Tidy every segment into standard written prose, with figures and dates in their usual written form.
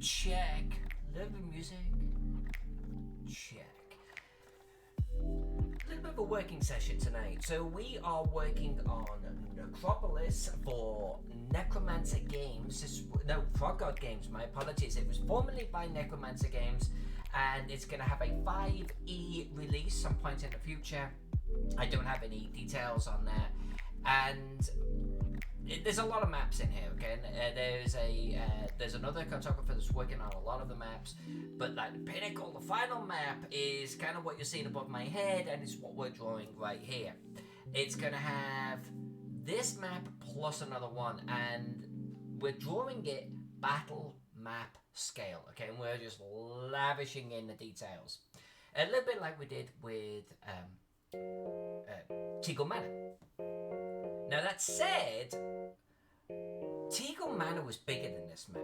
Check. Little bit of music. Check. A little bit of a working session tonight. So we are working on Necropolis for Necromancer Games. Frog God Games, my apologies. It was formerly by Necromancer Games, and it's going to have a 5e release some point in the future. I don't have any details on that. And there's a lot of maps in here, okay? There's another cartographer that's working on a lot of the maps, but like the pinnacle, the final map is kind of what you're seeing above my head, and it's what we're drawing right here. It's gonna have this map plus another one, and we're drawing it battle map scale, okay? And we're just lavishing in the details, a little bit like we did with Teagle Manor. Now that said, Teagle Manor was bigger than this map.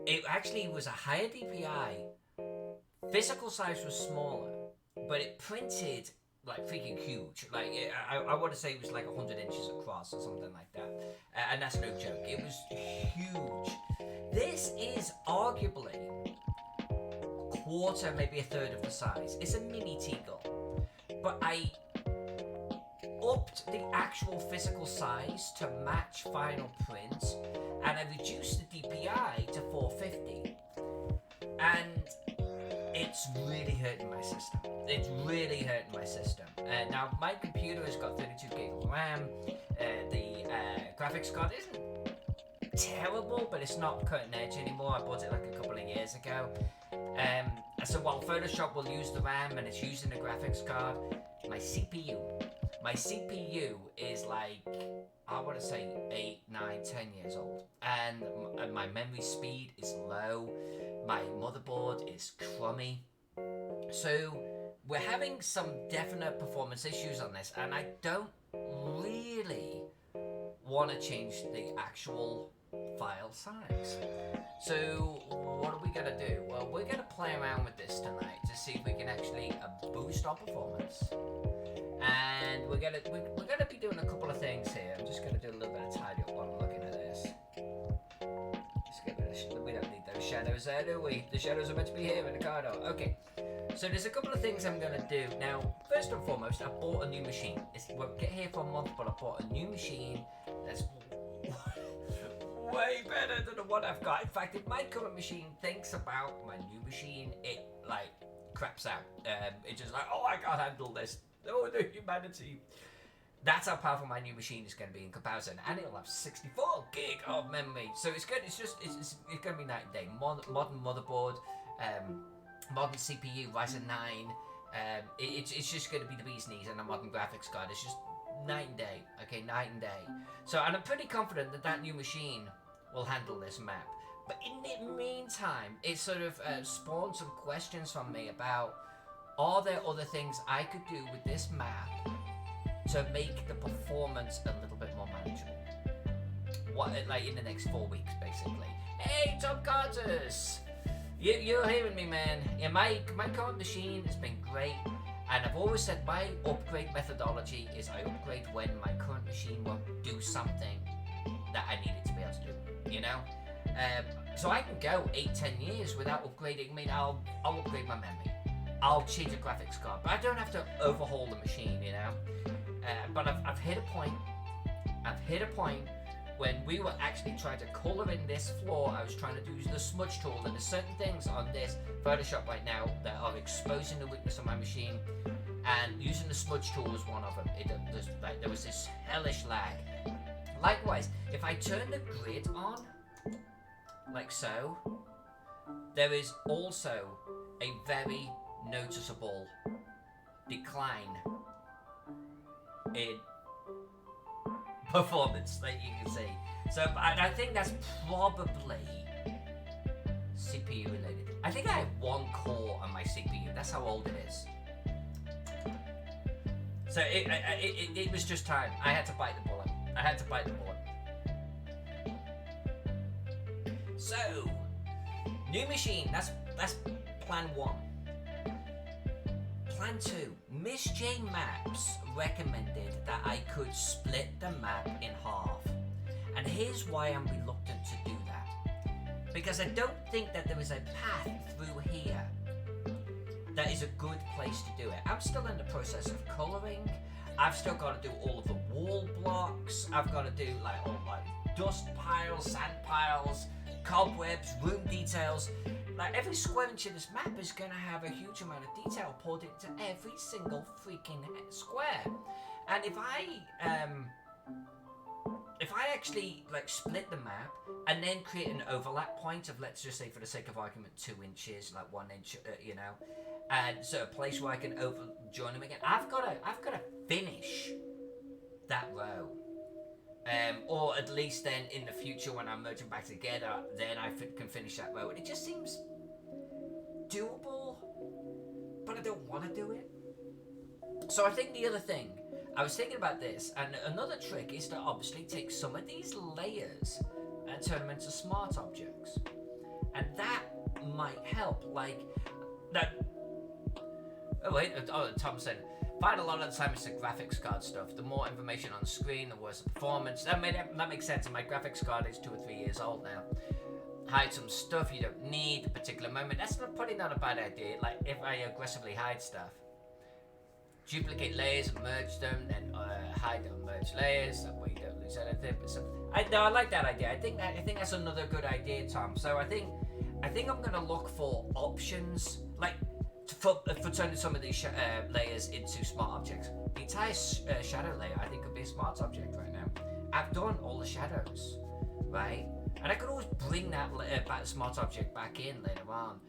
It actually was a higher DPI, physical size was smaller, but it printed like freaking huge. Like I want to say it was like 100 inches across or something like that, and that's no joke. It was huge. This is arguably a quarter, maybe a third of the size. It's a mini Teagle, but I upped the actual physical size to match final print, and I reduced the DPI to 450, and it's really hurting my system. It's really hurting my system. Now my computer has got 32 gig of RAM. The graphics card isn't terrible, but it's not cutting edge anymore. I bought it like a couple of years ago. So while Photoshop will use the RAM and it's using the graphics card, my CPU is like, I want to say 8, 9, 10 years old, and my memory speed is low, my motherboard is crummy, so we're having some definite performance issues on this, and I don't really want to change the actual file size. So what are we going to do? Well, we're going to play around with this tonight to see if we can actually boost our performance. And we're gonna be doing a couple of things here. I'm just gonna do a little bit of tidy up while I'm looking at this. Just get rid of we don't need those shadows there, do we? The shadows are meant to be here in the corridor. Okay. So there's a couple of things I'm gonna do. Now, first and foremost, I bought a new machine. We'll get here for a month, but I bought a new machine that's way better than the one I've got. In fact, if my current machine thinks about my new machine, it like craps out. It's just like, oh, I can't handle this. Oh, the humanity. That's how powerful my new machine is going to be in comparison, and it'll have 64 gig of memory. So it's good. It's going to be night and day. Modern motherboard, modern CPU, Ryzen 9. It's just going to be the bee's knees, and a modern graphics card. It's just night and day. Okay, night and day. So, and I'm pretty confident that new machine will handle this map. But in the meantime, it sort of spawned some questions from me about, are there other things I could do with this map to make the performance a little bit more manageable? What, like in the next 4 weeks, basically. Hey, Tom Carters! You're hearing me, man. Yeah, my current machine has been great, and I've always said my upgrade methodology is I upgrade when my current machine won't do something that I need it to be able to do, you know? So I can go 8-10 years without upgrading. I mean, I'll upgrade my memory. I'll change the graphics card, but I don't have to overhaul the machine, you know. But I've hit a point. When we were actually trying to color in this floor. I was trying to do the smudge tool, and there's certain things on this Photoshop right now that are exposing the weakness of my machine. And using the smudge tool was one of them. There was this hellish lag. Likewise, if I turn the grid on, like so, there is also a very noticeable decline in performance that you can see. So I think that's probably CPU related. I think I have one core on my CPU. That's how old it is. So it was just time. I had to bite the bullet. So, new machine. That's plan 1. Plan 2, Miss J Maps recommended that I could split the map in half. And here's why I'm reluctant to do that. because I don't think that there is a path through here that is a good place to do it. I'm still in the process of colouring. I've still got to do all of the wall blocks. I've got to do like all like dust piles, sand piles, cobwebs, room details. Like every square inch of this map is going to have a huge amount of detail poured into every single freaking square. And if I actually like split the map and then create an overlap point of, let's just say for the sake of argument, 2 inches, like 1 inch, you know, and so a place where I can over join them again. I've got to finish that row, or at least then in the future when I'm merging back together, then I can finish that row. And it just seems doable, but I don't want to do it. So I think the other thing, I was thinking about this, and another trick is to obviously take some of these layers and turn them into smart objects, and that might help. Like that. Oh wait, Tom said, find a lot of the time it's the graphics card stuff. The more information on the screen, the worse the performance. That makes sense. And my graphics card is 2 or 3 years old now. Hide some stuff you don't need at a particular moment. That's probably not a bad idea. Like if I aggressively hide stuff. Duplicate layers and merge them, then hide and merge layers. That way you don't lose anything. But I like that idea. I think that's another good idea, Tom. So I think I'm gonna look for options like for turning some of these layers into smart objects. The entire shadow layer I think could be a smart object right now. I've done all the shadows, right? And I could always bring that smart object back in later on.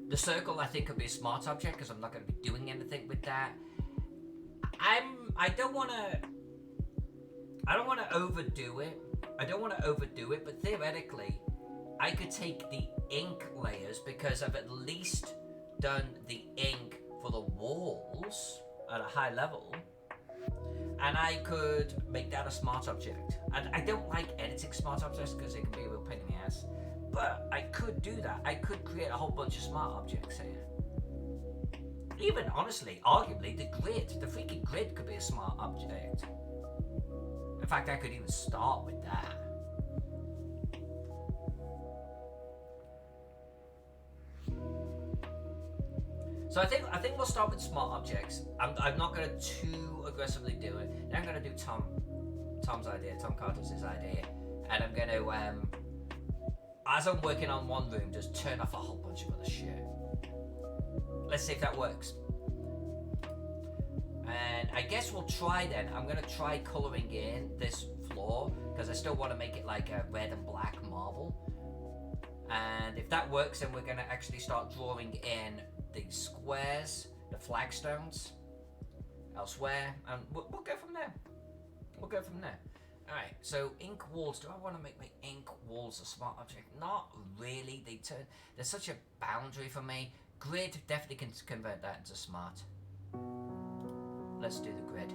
The circle I think could be a smart object because I'm not going to be doing anything with that. I don't want to overdo it. But theoretically, I could take the ink layers because I've at least done the ink for the walls at a high level, and I could make that a smart object. And I don't like editing smart objects because it can be a real pain in the ass. But I could do that. I could create a whole bunch of smart objects here. Even honestly, arguably, the freaking grid could be a smart object. In fact, I could even start with that. So I think we'll start with smart objects. I'm not going to too aggressively do it. Then I'm going to do Tom's idea, Tom Carter's idea, and I'm going to as I'm working on one room, just turn off a whole bunch of other shit. Let's see if that works. And I guess we'll try then. I'm going to try colouring in this floor because I still want to make it like a red and black marble. And if that works, then we're going to actually start drawing in these squares, the flagstones, elsewhere. And we'll go from there. Alright, so ink walls. Do I want to make my ink walls a smart object? Not really. They're such a boundary for me. Grid definitely can convert that into smart. Let's do the grid.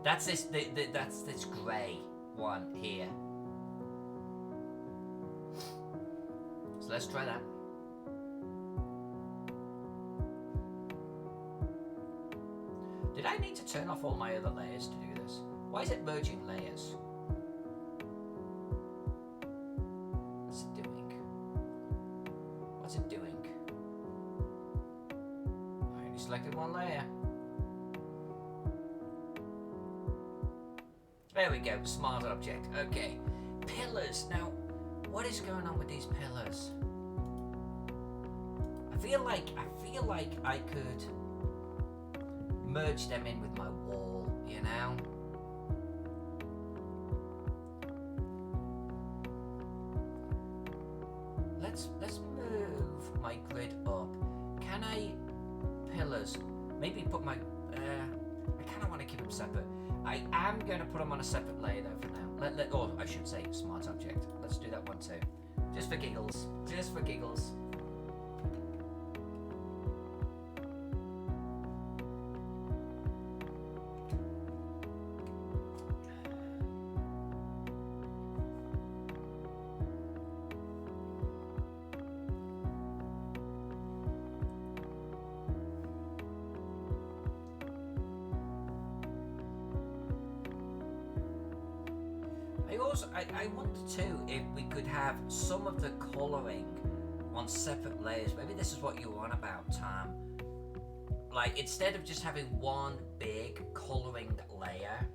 That's this grey one here. So let's try that. Did I need to turn off all my other layers to do this? Why is it merging layers? What's it doing? I only selected one layer. There we go, smart object. Okay, pillars. Now, what is going on with these pillars? I feel like I could merge them in with my wall, you know? Let's move my grid up. Can I pillars? Maybe put my I kind of want to keep them separate. I am going to put them on a separate layer though for now. Or I should say smart object. Let's do that one too. Just for giggles. Just for giggles. also, I wonder too if we could have some of the colouring on separate layers. Maybe this is what you were on about, Tom. Like, instead of just having one big colouring layer,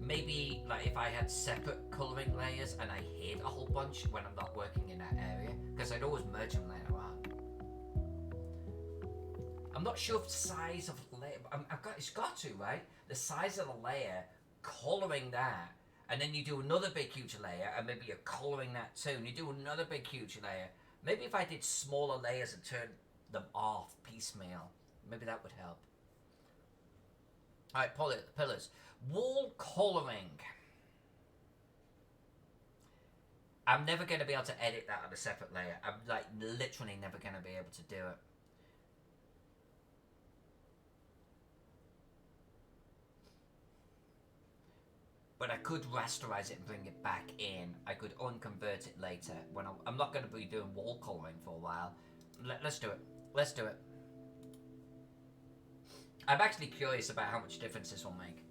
maybe like if I had separate colouring layers and I hid a whole bunch when I'm not working in that area, because I'd always merge them later on. I'm not sure if the size of the layer, it's got to, right? The size of the layer, colouring that, and then you do another big huge layer, and maybe you're colouring that too, and you do another big huge layer. Maybe if I did smaller layers and turned them off piecemeal, maybe that would help. Alright, pillars. Wall colouring. I'm never going to be able to edit that on a separate layer. I'm like literally never going to be able to do it. But I could rasterize it and bring it back in. I could unconvert it later. When I'm not going to be doing wall colouring for a while. Let's do it. Let's do it. I'm actually curious about how much difference this will make.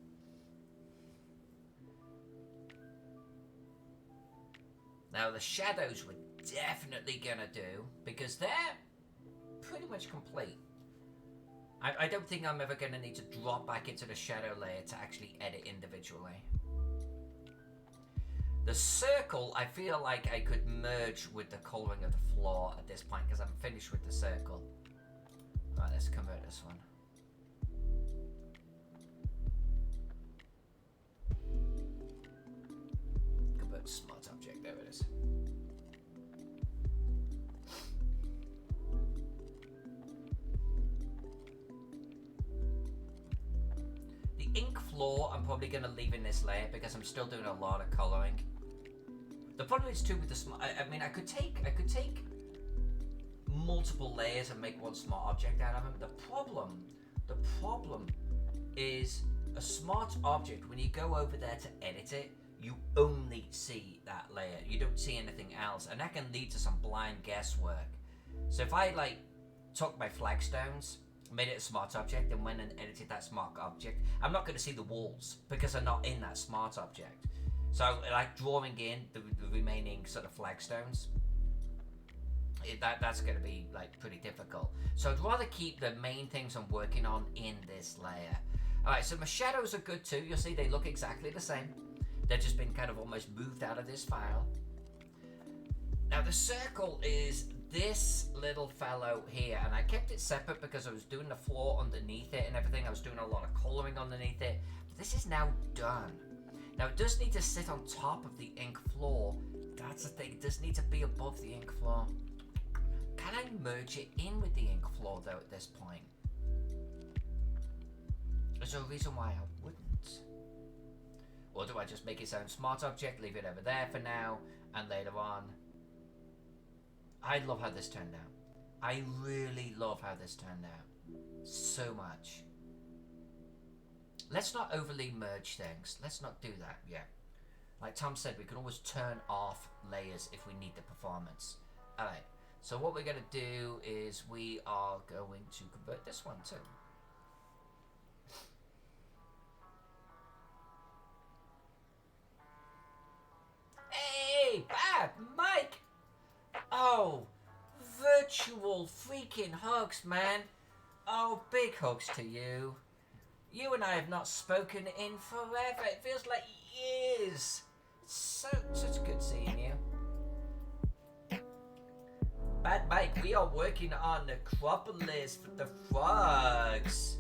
Now the shadows we're definitely gonna do, because they're pretty much complete. I don't think I'm ever gonna need to drop back into the shadow layer to actually edit individually. The circle, I feel like I could merge with the colouring of the floor at this point, because I'm finished with the circle. Right, let's convert this one. Convert smart object, there it is. The ink floor, I'm probably going to leave in this layer because I'm still doing a lot of colouring. The problem is too with the smart. I mean, I could take multiple layers and make one smart object out of them. The problem is a smart object. When you go over there to edit it, you only see that layer. You don't see anything else, and that can lead to some blind guesswork. So if I like took my flagstones, made it a smart object, and went and edited that smart object, I'm not going to see the walls because they're not in that smart object. So like drawing in the remaining sort of flagstones, that's going to be like pretty difficult. So I'd rather keep the main things I'm working on in this layer. Alright, so my shadows are good too. You'll see they look exactly the same. They've just been kind of almost moved out of this file. Now the circle is this little fellow here, and I kept it separate because I was doing the floor underneath it and everything. I was doing a lot of colouring underneath it. But this is now done. Now it does need to sit on top of the ink floor. That's the thing, it does need to be above the ink floor. Can I merge it in with the ink floor though at this point? Is there a reason why I wouldn't? Or do I just make its own smart object, leave it over there for now, and later on? I love how this turned out. I really love how this turned out. So much. Let's not overly merge things. Let's not do that yet. Like Tom said, we can always turn off layers if we need the performance. Alright, so what we're going to do is we are going to convert this one too. Hey, Bab, Mike! Oh, virtual freaking hugs, man. Oh, big hugs to you. You and I have not spoken in forever. It feels like years. It's such good seeing you. Bad Mike, we are working on Necropolis for the frogs.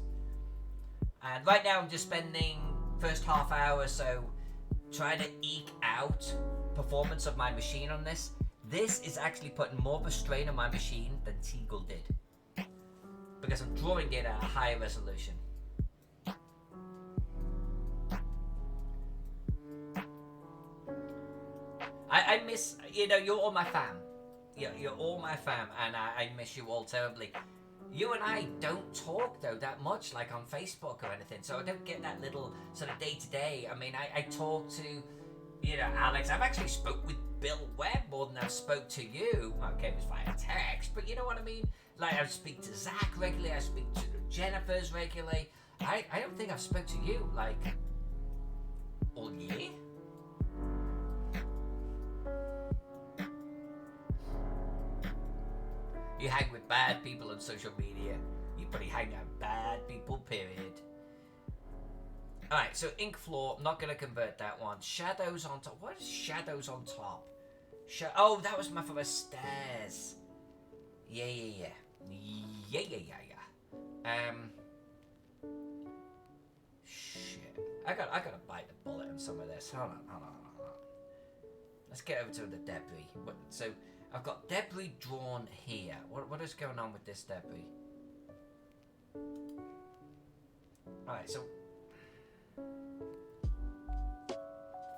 And right now I'm just spending first half hour or so trying to eke out performance of my machine on this. This is actually putting more of a strain on my machine than Teagle did, because I'm drawing it at a higher resolution. I miss, you know, you're all my fam. You're all my fam, and I miss you all terribly. You and I don't talk, though, that much, like on Facebook or anything, so I don't get that little sort of day-to-day. I mean, I talk to, you know, Alex. I've actually spoke with Bill Webb more than I've spoke to you. Okay, it was via text, but you know what I mean? Like, I speak to Zach regularly, I speak to Jennifer's regularly. I don't think I've spoke to you, like, all year. You hang with bad people on social media. You probably hang out with bad people, period. Alright, so ink floor, not going to convert that one. Shadows on top. What is shadows on top? Oh, that was my first stairs. Yeah. Shit. I gotta bite the bullet on some of this. Hold on. Let's get over to the debris. So, I've got debris drawn here. What is going on with this debris? Alright, so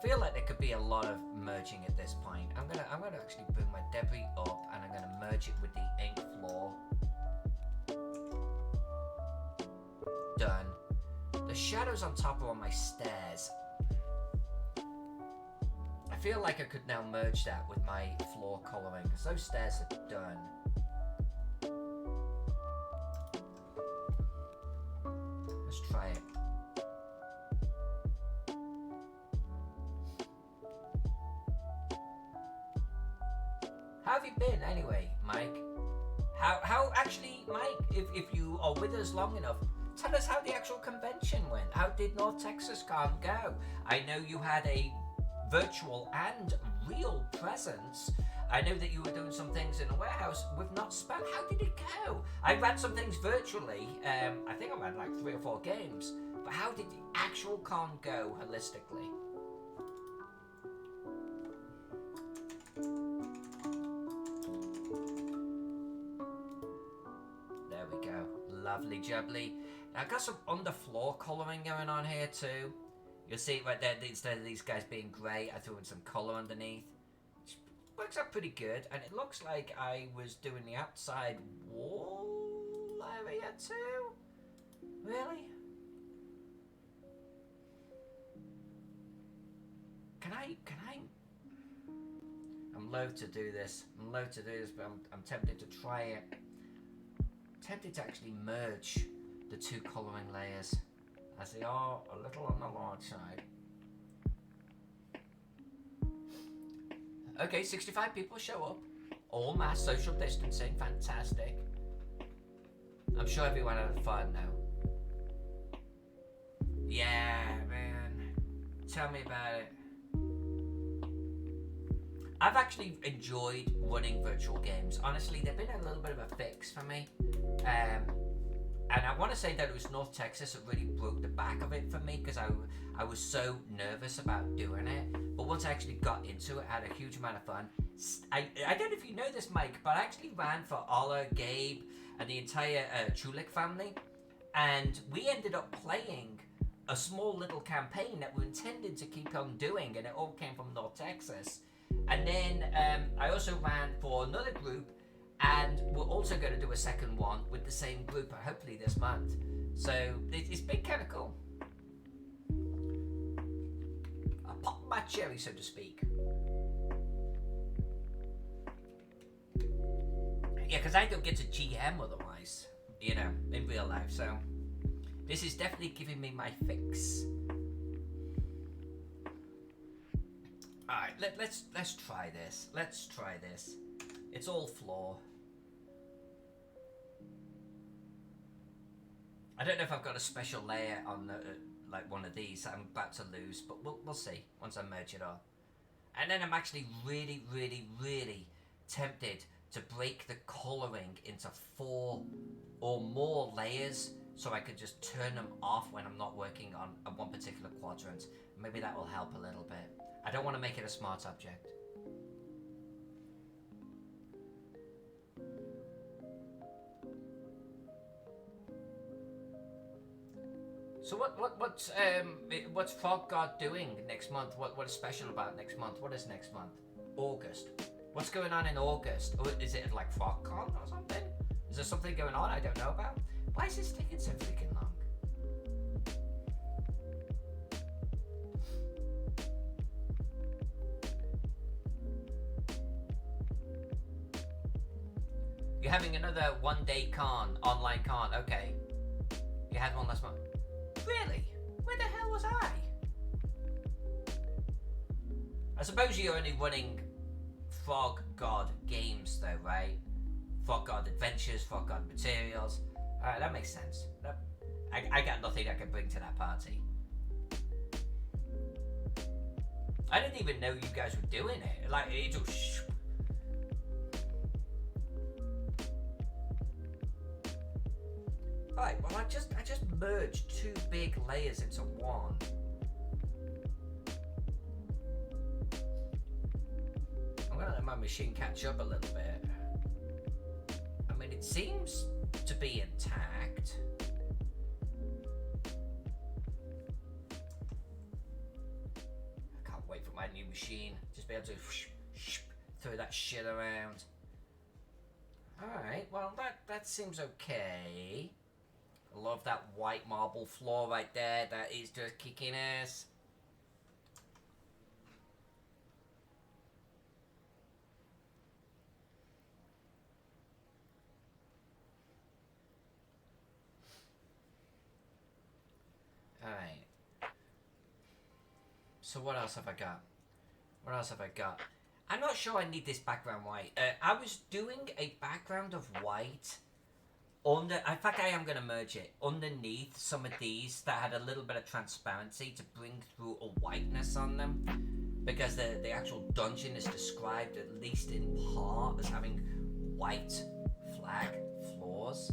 I feel like there could be a lot of merging at this point. I'm gonna actually bring my debris up and I'm gonna merge it with the ink floor. Done. The shadows on top are on my stairs. I feel like I could now merge that with my floor colouring because those stairs are done. Let's try it. How have you been anyway, Mike? How actually, Mike, if you are with us long enough, tell us how the actual convention went. How did North Texas Con go? I know you had a virtual and real presence. I know that you were doing some things in the warehouse with not spam. How did it go? I ran some things virtually. I think I ran like 3 or 4 games. But how did the actual con go holistically? There we go. Lovely jubbly. Now, I've got some underfloor colouring going on here too. You'll see right there, instead of these guys being grey, I threw in some colour underneath. Which works out pretty good. And it looks like I was doing the outside wall area too. Really? Can I? I'm loath to do this. But I'm tempted to try it. I'm tempted to actually merge the 2 colouring layers, as they are a little on the large side. Okay, 65 people show up. All mass social distancing, fantastic. I'm sure everyone had fun now. Yeah, man. Tell me about it. I've actually enjoyed running virtual games. Honestly, they've been a little bit of a fix for me. And I want to say that it was North Texas that really broke the back of it for me because I was so nervous about doing it. But once I actually got into it, I had a huge amount of fun. I don't know if you know this, Mike, but I actually ran for Ola, Gabe, and the entire Chulik family. And we ended up playing a small little campaign that we intended to keep on doing, and it all came from North Texas. And then I also ran for another group, and we're also going to do a second one with the same group, hopefully this month. So it's been kind of cool. I popped my cherry, so to speak. Yeah, because I don't get to GM otherwise, you know, in real life. So this is definitely giving me my fix. Alright, let's try this. Let's try this. It's all floor. I don't know if I've got a special layer on the, like one of these that I'm about to lose, but we'll see once I merge it all. And then I'm actually really tempted to break the colouring into 4 or more layers so I could just turn them off when I'm not working on one particular quadrant. Maybe that will help a little bit. I don't want to make it a smart object. So what's Frog God doing next month? What is special about next month? What is next month? August. What's going on in August? Or is it like FrogCon or something? Is there something going on I don't know about? Why is this taking so freaking long? You're having another one-day con, online con. Okay. You had one last month. Really? Where the hell was I? I suppose you're only running Frog God Games though, right? Frog God Adventures, Frog God Materials. Alright, that makes sense. I got nothing I can bring to that party. I didn't even know you guys were doing it. Like, it just... Alright, well I just merged two big layers into one. I'm gonna let my machine catch up a little bit. I mean, it seems to be intact. I can't wait for my new machine. Just be able to throw that shit around. Alright, well that seems okay. I love that white marble floor right there. That is just kicking ass. Alright. So what else have I got? What else have I got? I'm not sure I need this background white. I was doing a background of white under, in fact I am going to merge it, underneath some of these that had a little bit of transparency to bring through a whiteness on them. Because the actual dungeon is described, at least in part, as having white flag floors.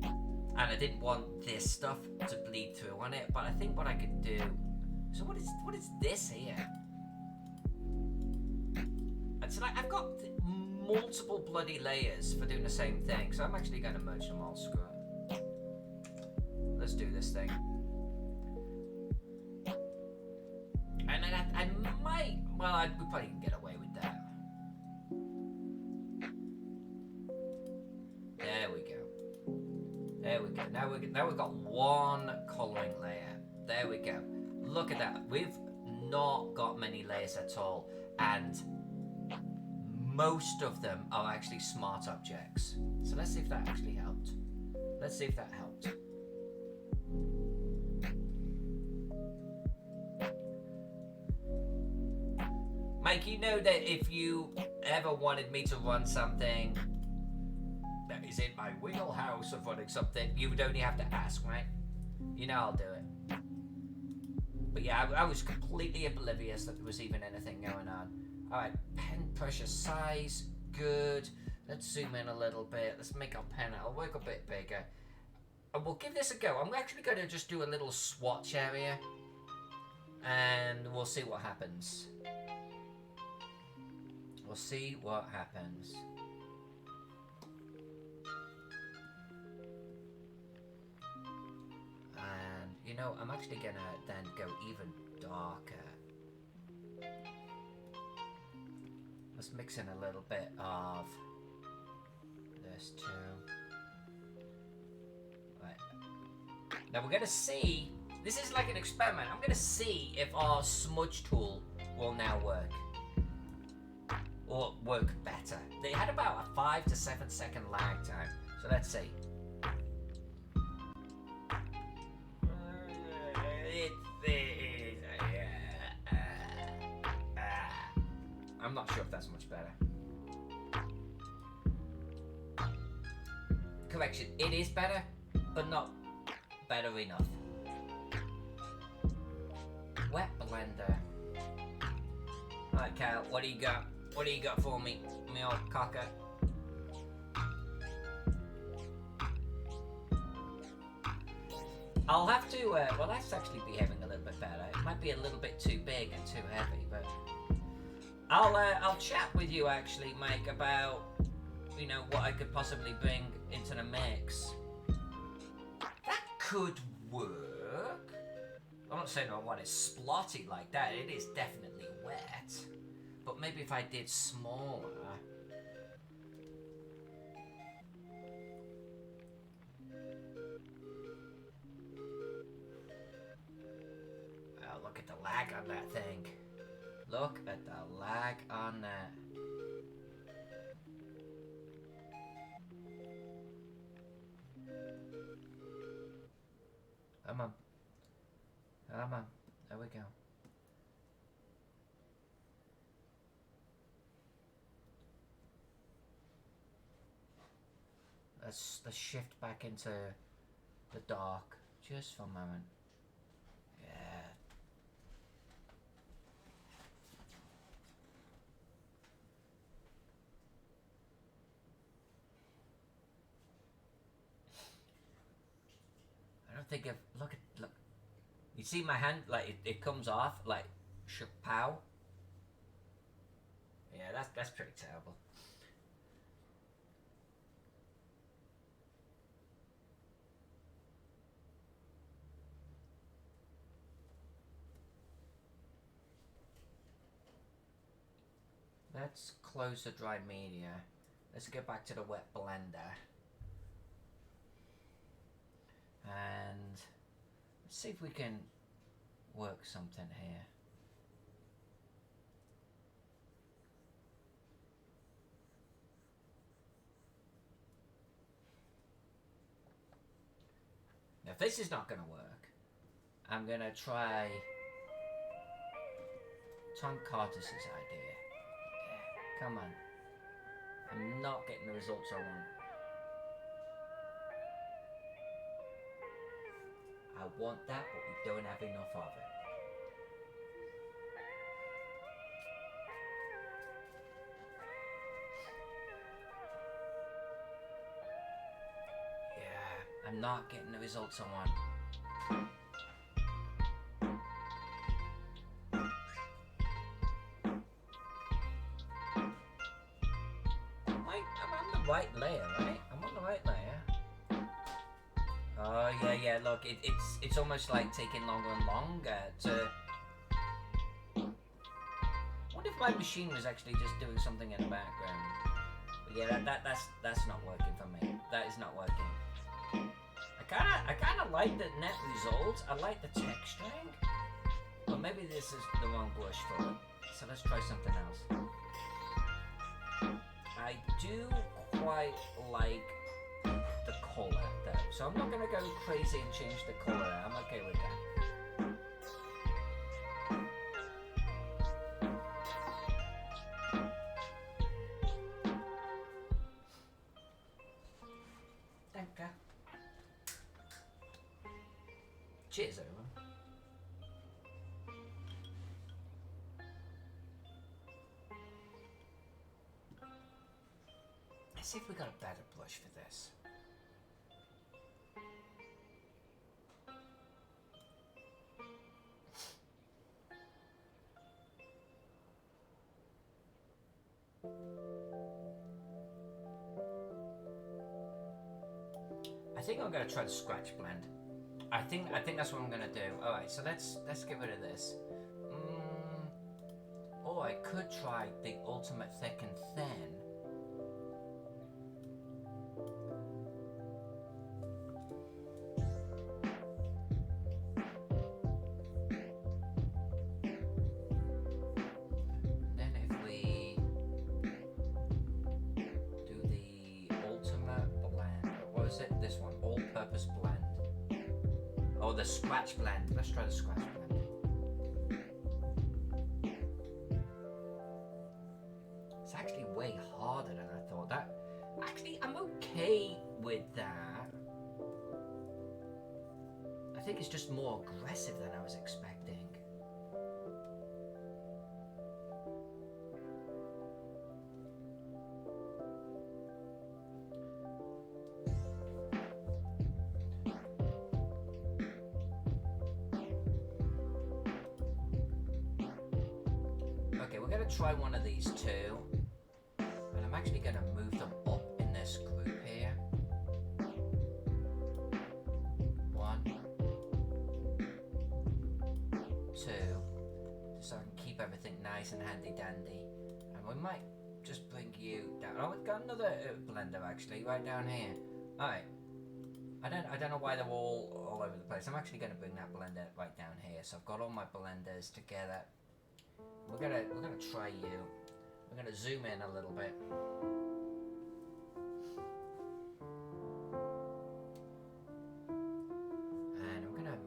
And I didn't want this stuff to bleed through on it, but I think what I could do... So what is this here? And so like, I've got multiple bloody layers for doing the same thing, so I'm actually going to merge them all. Screw it. Let's do this thing. And then I might... Well, we probably can get away with that. There we go. There we go. Now we've got one colouring layer. There we go. Look at that. We've not got many layers at all, and most of them are actually smart objects. So let's see if that actually helped. Let's see if that helped. Mike, you know that if you ever wanted me to run something that is in my wheelhouse of running something, you would only have to ask, right? You know I'll do it. But yeah, I was completely oblivious that there was even anything going on. Alright, pen pressure size, good. Let's zoom in a little bit. Let's make our pen, I'll work a bit bigger. And we'll give this a go. I'm actually going to just do a little swatch area. And we'll see what happens. We'll see what happens. And, you know, I'm actually going to then go even darker. Let's mix in a little bit of this too. Right. Now we're going to see, this is like an experiment. I'm going to see if our smudge tool will now work. Or work better. They had about a 5 to 7 second lag time. So let's see. I'm not sure if that's much better. Correction, it is better, but not better enough. Wet blender. Alright, Kyle, what do you got? What do you got for me, me old cocker? I'll have to, well that's actually behaving a little bit better. It might be a little bit too big and too heavy, but... I'll chat with you actually, Mike, about, you know, what I could possibly bring into the mix. That could work. I'm not saying I want it splotty like that. It is definitely wet. But maybe if I did smaller. Oh, look at the lag on that thing. Look at the lag on that. Come on. Come on. There we go. Let's shift back into the dark just for a moment. Yeah. I don't think look. You see my hand, like it comes off, like pow. Yeah, that's pretty terrible. Let's close the dry media. Let's get back to the wet blender. And let's see if we can work something here. Now, if this is not going to work, I'm going to try Tom Carter's idea. Yeah, come on. I'm not getting the results I want. I want that, but we don't have enough of it. Yeah, I'm not getting the results I want. I'm on the right layer, right? I'm on the right layer. Oh yeah. Look, it's almost like taking longer and longer to. What if my machine was actually just doing something in the background? But yeah, that's not working for me. That is not working. I kind of like the net results. I like the texturing, but maybe this is the wrong brush for it. So let's try something else. I do quite like the colour though, so I'm not going to go crazy and change the colour. I'm okay with that. Thank you. Cheers everyone. Let's see if we got a better blush for this. I think I'm gonna try the scratch blend. I think that's what I'm gonna do. All right, so let's get rid of this. Or I could try the ultimate thick and thin. Then if we do the ultimate blend, what is it? This one, all-purpose blend. Oh, the scratch blend. Let's try the scratch blend. It's actually way harder than I thought. Actually, I'm okay with that. I think it's just more aggressive than I was expecting. Okay, we're going to try one of these two. And I'm actually going to move them up in this group here. 1, 2, so I can keep everything nice and handy dandy. And we might just bring you down. Oh, we've got another blender actually right down here. Alright. I don't know why they're all over the place. I'm actually going to bring that blender right down here. So I've got all my blenders together. We're gonna try you. We're gonna zoom in a little bit. And I'm gonna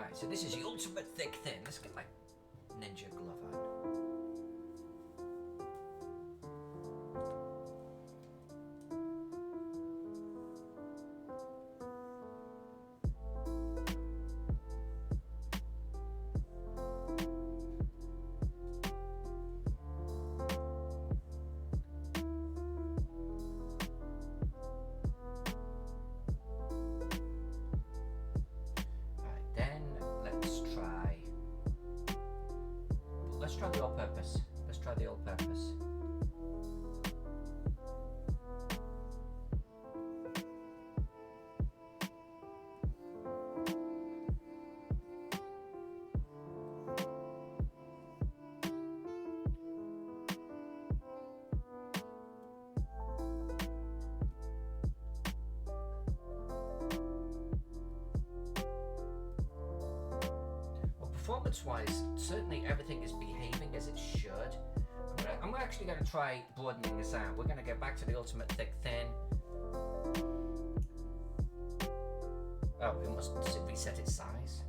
Right, so this is the ultimate thick thin. Let's get my ninja glove on. Let's try the all-purpose. Let's try the all-purpose. Performance-wise, certainly everything is behaving as it should. I'm actually going to try broadening this out. We're going to go back to the ultimate thick thin. Oh, does it reset its size?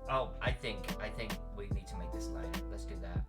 Oh, I think we need to make this lighter. Let's do that.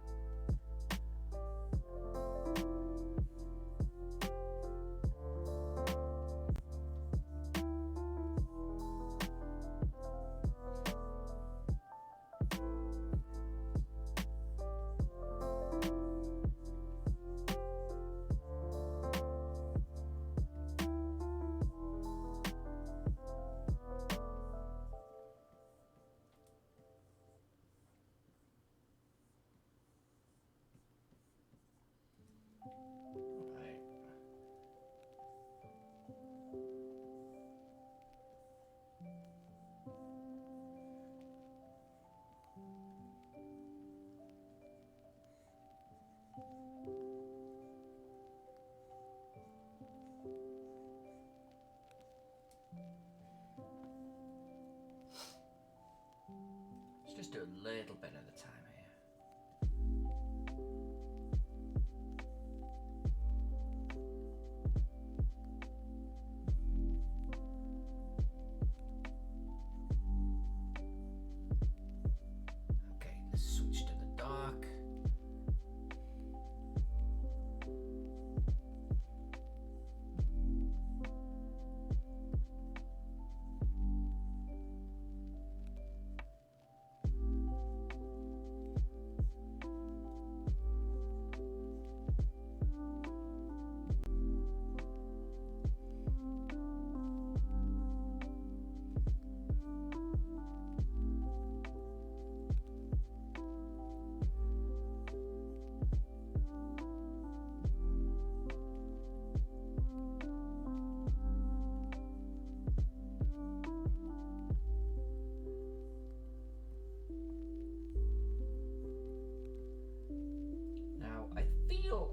Just do a little bit at a time here. Okay, let's switch to the dark.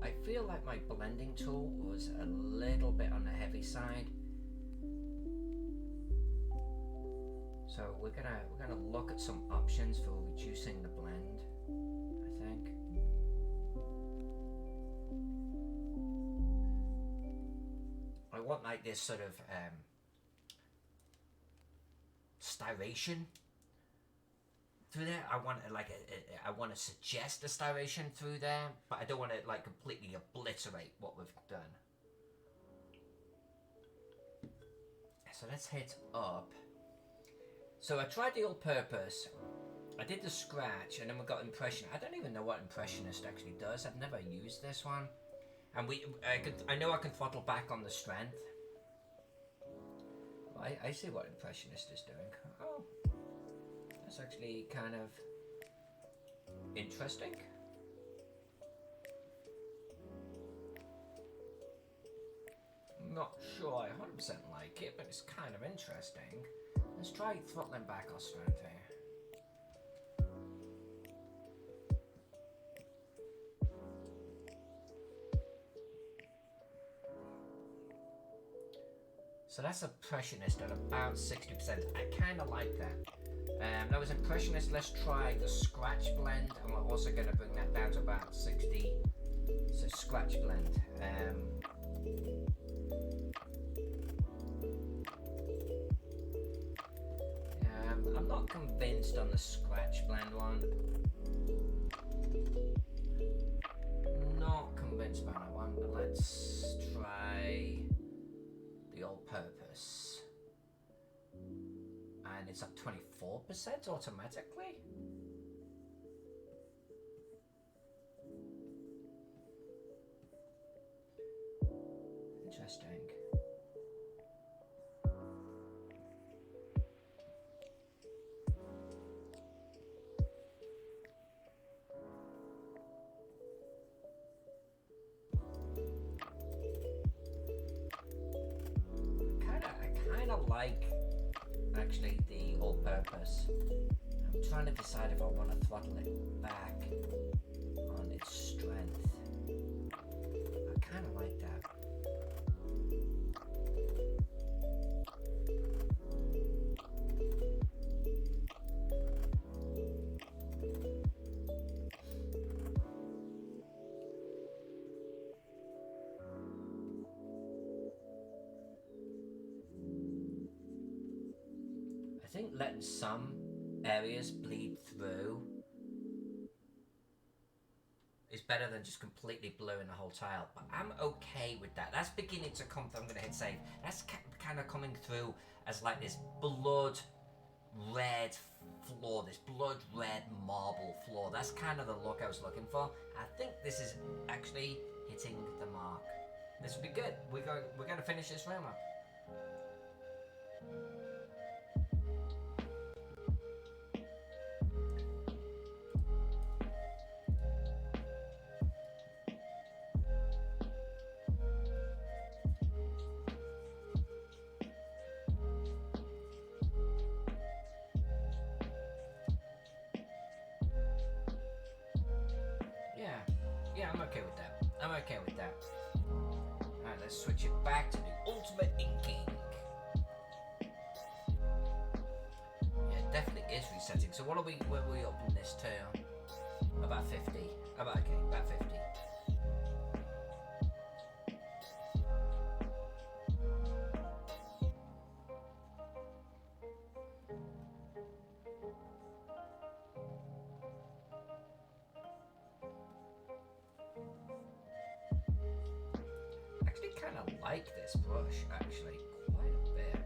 I feel like my blending tool was a little bit on the heavy side. So we're gonna look at some options for reducing the blend, I think. I want like this sort of styration through there. I want I want to suggest a styration through there, but I don't want to like completely obliterate what we've done. So let's hit up. So I tried the all-purpose. I did the scratch, and then we got impression. I don't even know what impressionist actually does. I've never used this one, and I know I can throttle back on the strength. I see what impressionist is doing. Oh. That's actually kind of interesting. I'm not sure I 100% like it, but it's kind of interesting. Let's try throttling back our strength here. So that's impressionist at about 60%. I kind of like that. That was impressionist. Let's try the scratch blend, and we're also going to bring that down to about 60. So scratch blend. not convinced on the scratch blend one. Not convinced by that one, but let's try the all-purpose. And it's up 24% automatically. Interesting. I kind of like actually the all-purpose. I'm trying to decide if I want to throttle it back on its strength. I kind of like that. I think letting some areas bleed through is better than just completely blowing the whole tile, but I'm okay with that. That's beginning to come through. I'm going to hit save. That's kind of coming through as like this blood red floor, this blood red marble floor. That's kind of the look I was looking for. I think this is actually hitting the mark. This will be good. We're going to finish this room up. Yeah, I'm okay with that. I'm okay with that. Alright, let's switch it back to the ultimate inking. Yeah, it definitely is resetting. So what are we, where are we up in this to? About 50. About 50. Kind of like this brush actually quite a bit.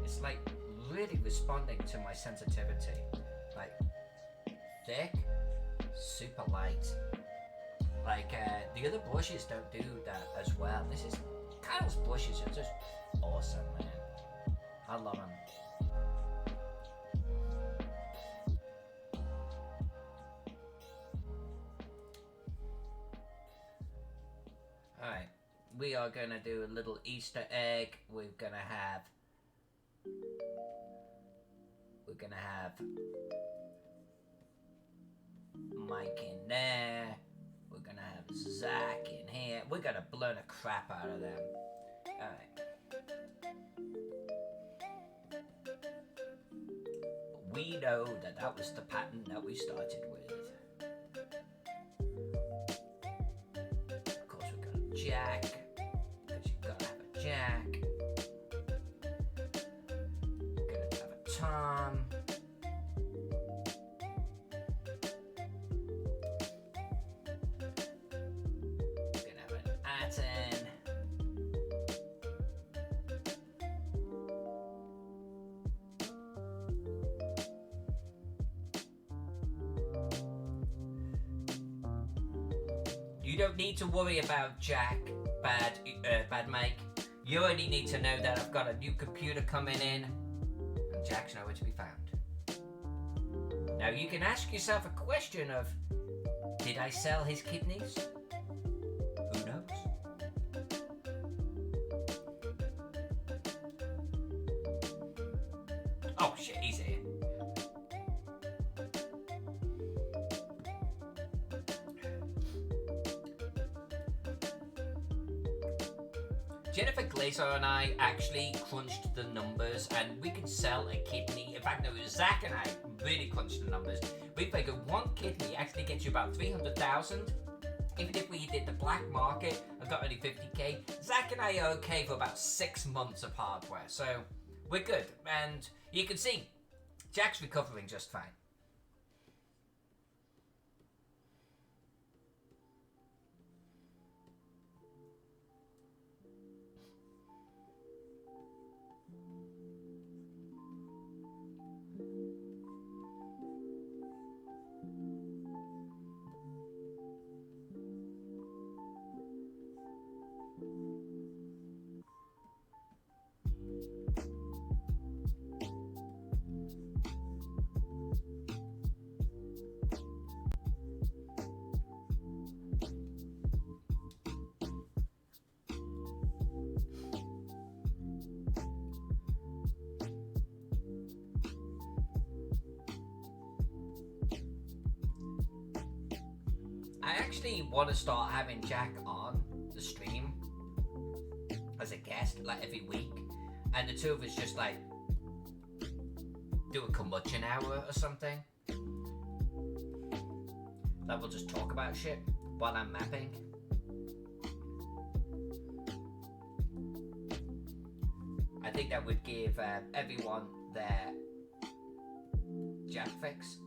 It's like really responding to my sensitivity. Like thick, super light. Like the other brushes don't do that as well. This is Kyle's brushes are just awesome, man. I love them. Alright, we are going to do a little Easter egg. We're going to have Mike in there. We're going to have Zach in here. We're going to blow the crap out of them. Alright. We know that was the pattern that we started with. Jack, because you've got to have a Jack. We're going to have a Tom. We're going to have an Atten. You don't need to worry about Jack, bad Mike. You only need to know that I've got a new computer coming in, and Jack's nowhere to be found. Now you can ask yourself a question of, did I sell his kidneys? Who knows? Oh shit, he's here. Jennifer Glazer and I actually crunched the numbers, and we can sell a kidney. In fact, no, it was Zach and I really crunched the numbers. We figured one kidney actually gets you about 300,000 even if we did the black market and got only 50k, Zach and I are okay for about 6 months of hardware, so we're good. And you can see, Jack's recovering just fine. I actually want to start having Jack on the stream as a guest, like every week, and the two of us just like do a curmudgeon hour or something. Like we'll just talk about shit while I'm mapping. I think that would give everyone their Jack fix.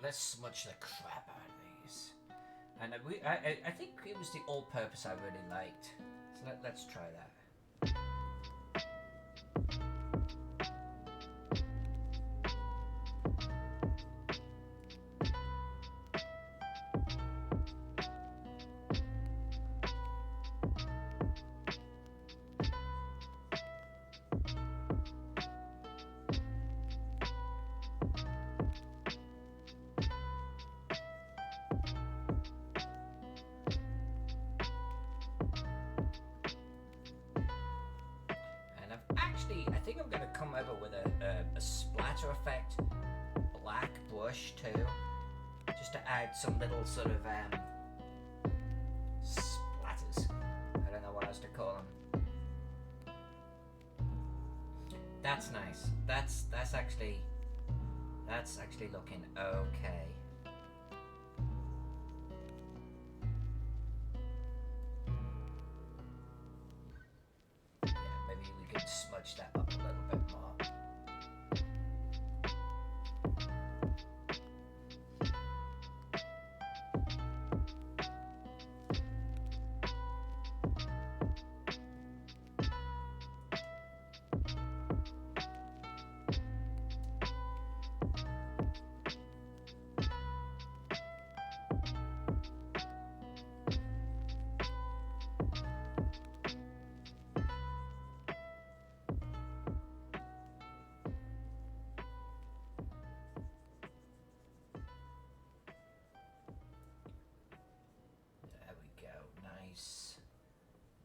Let's smudge the crap out of these. And I think it was the all-purpose I really liked. So let's try that. I think I'm gonna come over with a splatter effect, black brush too, just to add some little sort of splatters. I don't know what else to call them. That's nice. That's actually looking okay. Smudge that up a little bit more.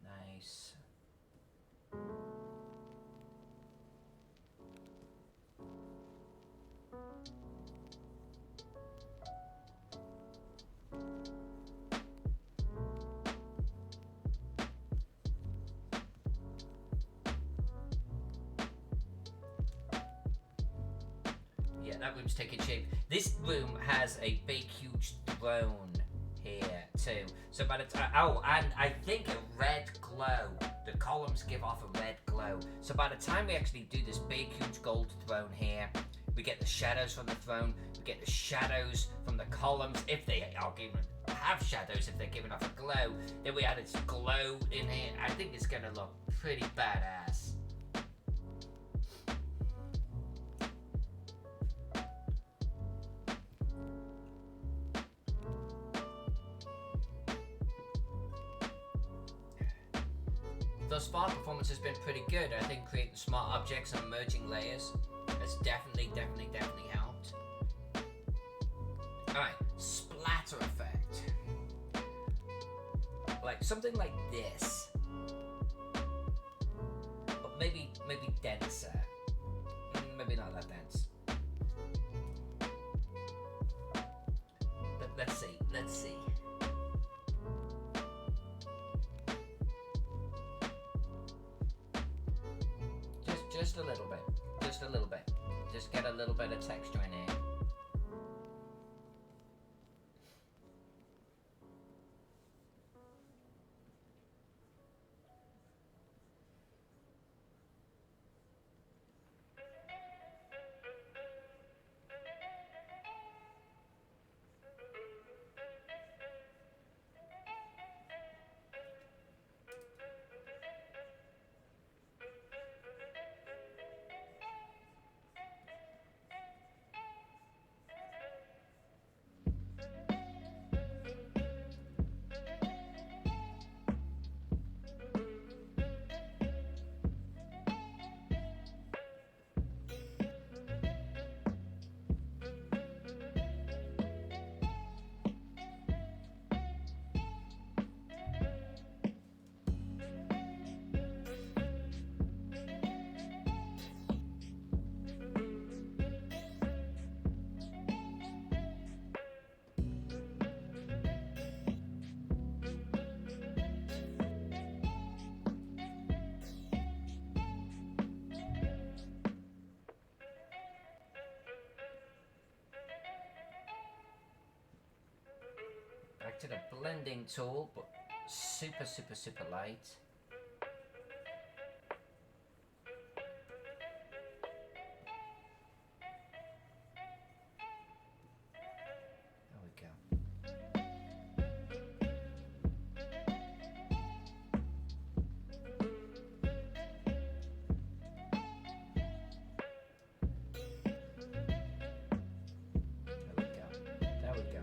Nice. Yeah, that room's taking shape. This room has a big, huge throne here too. So by the time, oh, and I think a red glow. The columns give off a red glow. So by the time we actually do this big, huge gold throne here, we get the shadows from the throne. We get the shadows from the columns if they are given have shadows. If they're giving off a glow, then we add this glow in here. I think it's gonna look pretty badass. thus far, performance has been pretty good. I think creating smart objects and merging layers has definitely helped. Alright, splatter effect. Like something like this. But maybe denser. Maybe not that dense. But let's see. Just a little bit. Just get a little bit of texture in here. Back to the blending tool, but super light. There we go. There we go.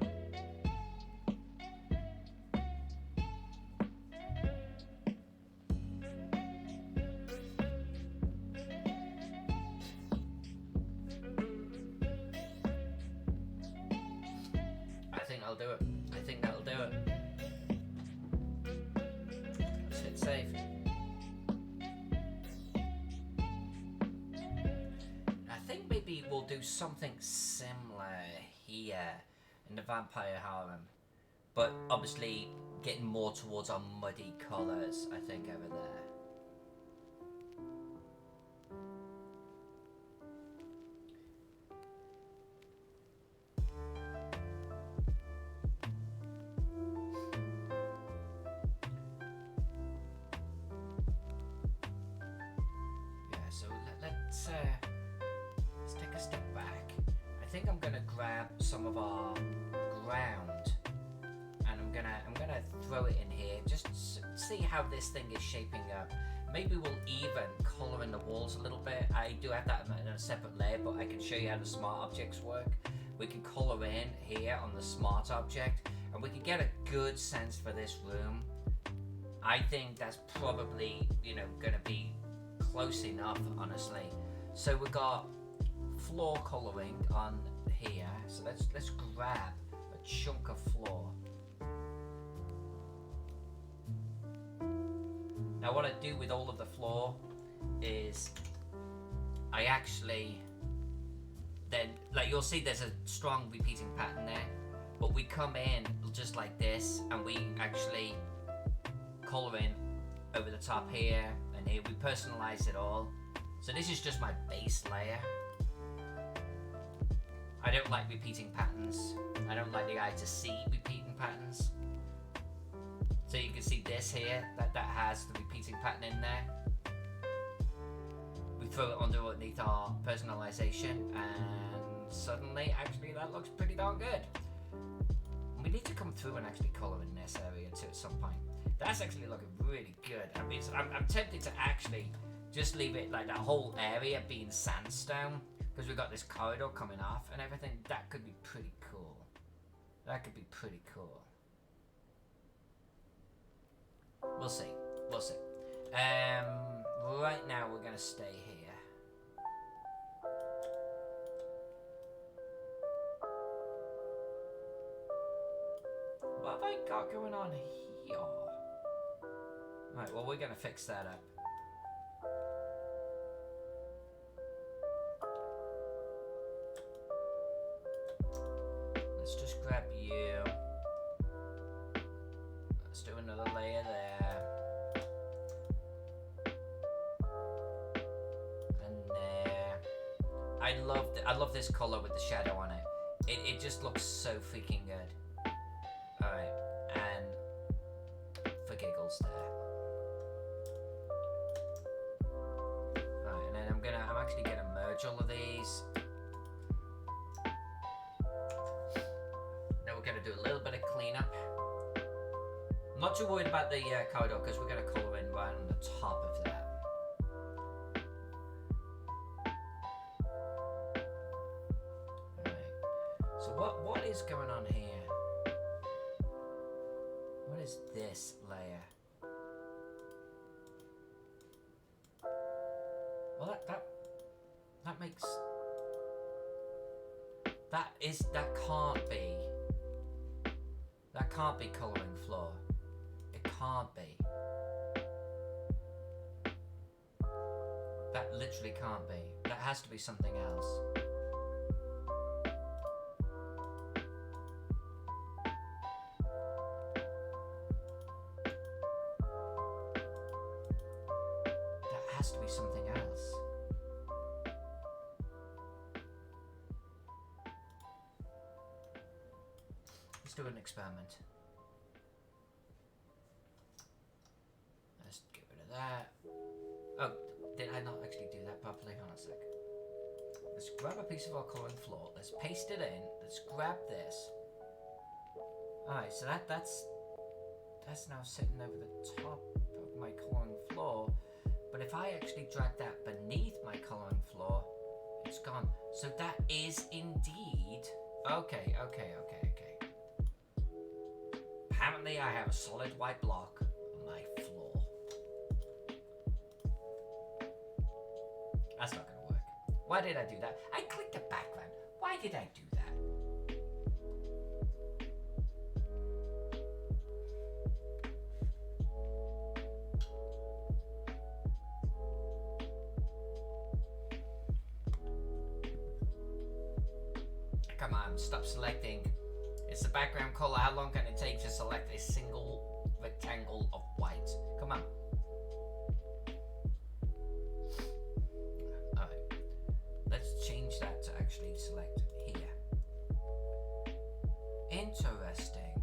I think that'll do it. Let's hit save. I think maybe we'll do something similar here in the Vampire Harem, but obviously getting more towards our muddy colours, I think, over there. Let's take a step back. I think I'm gonna grab some of our ground and I'm gonna throw it in here, just see how this thing is shaping up. Maybe we'll even colour in the walls a little bit. I do have that in a separate layer, but I can show you how the smart objects work. We can colour in here on the smart object and we can get a good sense for this room. I think that's probably, gonna be close enough, honestly. So we've got floor colouring on here. So let's grab a chunk of floor. Now what I do with all of the floor is I actually then, like, you'll see there's a strong repeating pattern there, but we come in just like this and we actually colour in over the top here and here. We personalise it all. So this is just my base layer. I don't like repeating patterns. I don't like the eye to see repeating patterns. So you can see this here, that has the repeating pattern in there. We throw it underneath our personalization and suddenly, actually, that looks pretty darn good. We need to come through and actually color in this area too at some point. That's actually looking really good. I mean, I'm tempted to actually just leave it like that whole area being sandstone, because we've got this corridor coming off and everything. That could be pretty cool. That could be pretty cool. We'll see. We'll see. Right now we're gonna stay here. What have I got going on here? Right, well, we're gonna fix that up. Let's just grab you. Let's do another layer there. And there. I love this color with the shadow on it. It just looks so freaking good. Alright, and for giggles there. Alright, and then I'm actually gonna merge all of these. Now we're gonna do a little bit of cleanup. I'm not too worried about the corridor because we're gonna color in right on the top of that. Alright, so what is going on here? What is this layer? Well, that makes... That can't be colouring floor. It can't be. That literally can't be. That has to be something else. That has to be something else. Let's do an experiment. Let's get rid of that. Oh, did I not actually do that properly? Hold on a sec. Let's grab a piece of our colouring floor. Let's paste it in. Let's grab this. Alright, so that's now sitting over the top of my colouring floor. But if I actually drag that beneath my colouring floor, it's gone. So that is indeed... Okay. Apparently I have a solid white block on my floor. That's not going to work. Why did I do that? I clicked the background. Why did I do that? Come on, stop selecting. It's the background color. How long can it take to select a single rectangle of white? Come on. Alright. Let's change that to actually select here. Interesting.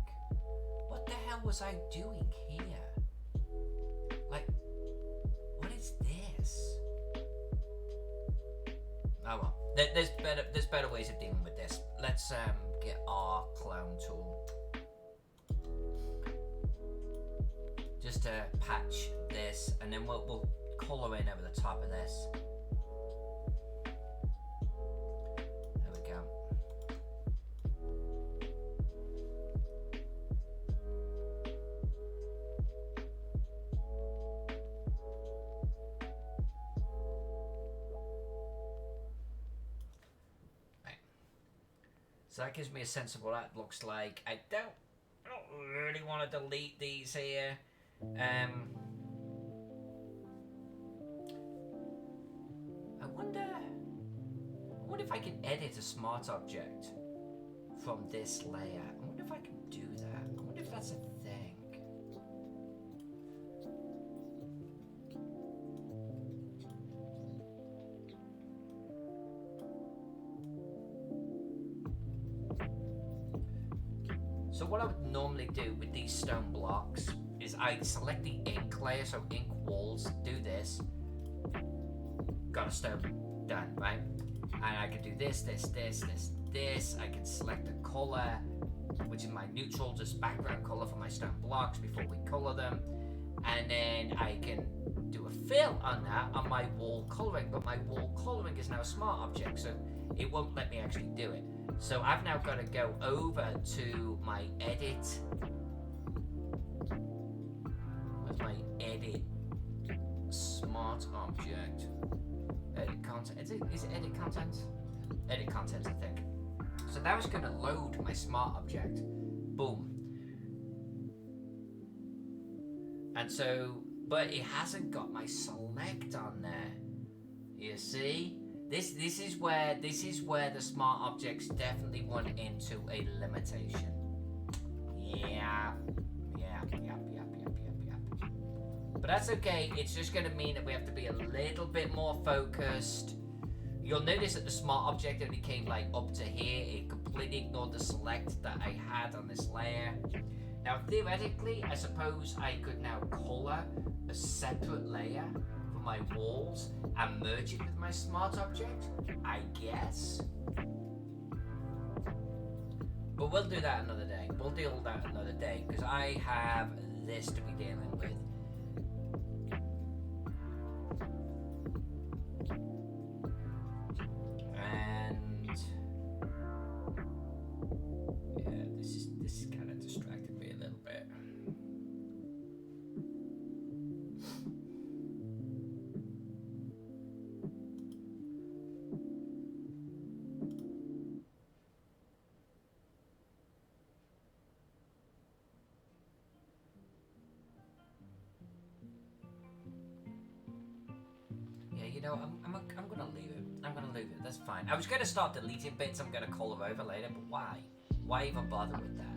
What the hell was I doing here? Like, what is this? Oh well. There's better ways of dealing with this. Let's get our clone tool. Just to patch this, and then we'll colour in over the top of this. There we go. So that gives me a sense of what that looks like. I don't really want to delete these here. I wonder if I can edit a smart object from this layer. I wonder if I can do that. I wonder if that's a thing. So what I would normally do with these stone blocks is I select the ink layer, so ink walls, do this, got a stone, done, right? And I can do this, I can select a color, which is my neutral, just background color for my stone blocks before we color them. And then I can do a fill on that on my wall coloring, but my wall coloring is now a smart object, so it won't let me actually do it. So I've now got to go over to my edit. Where's my edit smart object. Edit content. Is it edit content? Edit content, I think. So that was going to load my smart object. Boom. And so, but it hasn't got my select on there. You see? This is where the smart objects definitely run into a limitation. Yeah. But that's okay. It's just going to mean that we have to be a little bit more focused. You'll notice that the smart object only came like up to here. It completely ignored the select that I had on this layer. Now theoretically, I suppose I could now color a separate layer for my walls and merge it with my smart object, I guess. But we'll do that another day. We'll deal with that another day because I have this to be dealing with. This kind of distracted me a little bit. Yeah, you know, I'm gonna leave it. I'm gonna leave it. That's fine. I was gonna start deleting bits I'm gonna color over later, but why? Why even bother with that?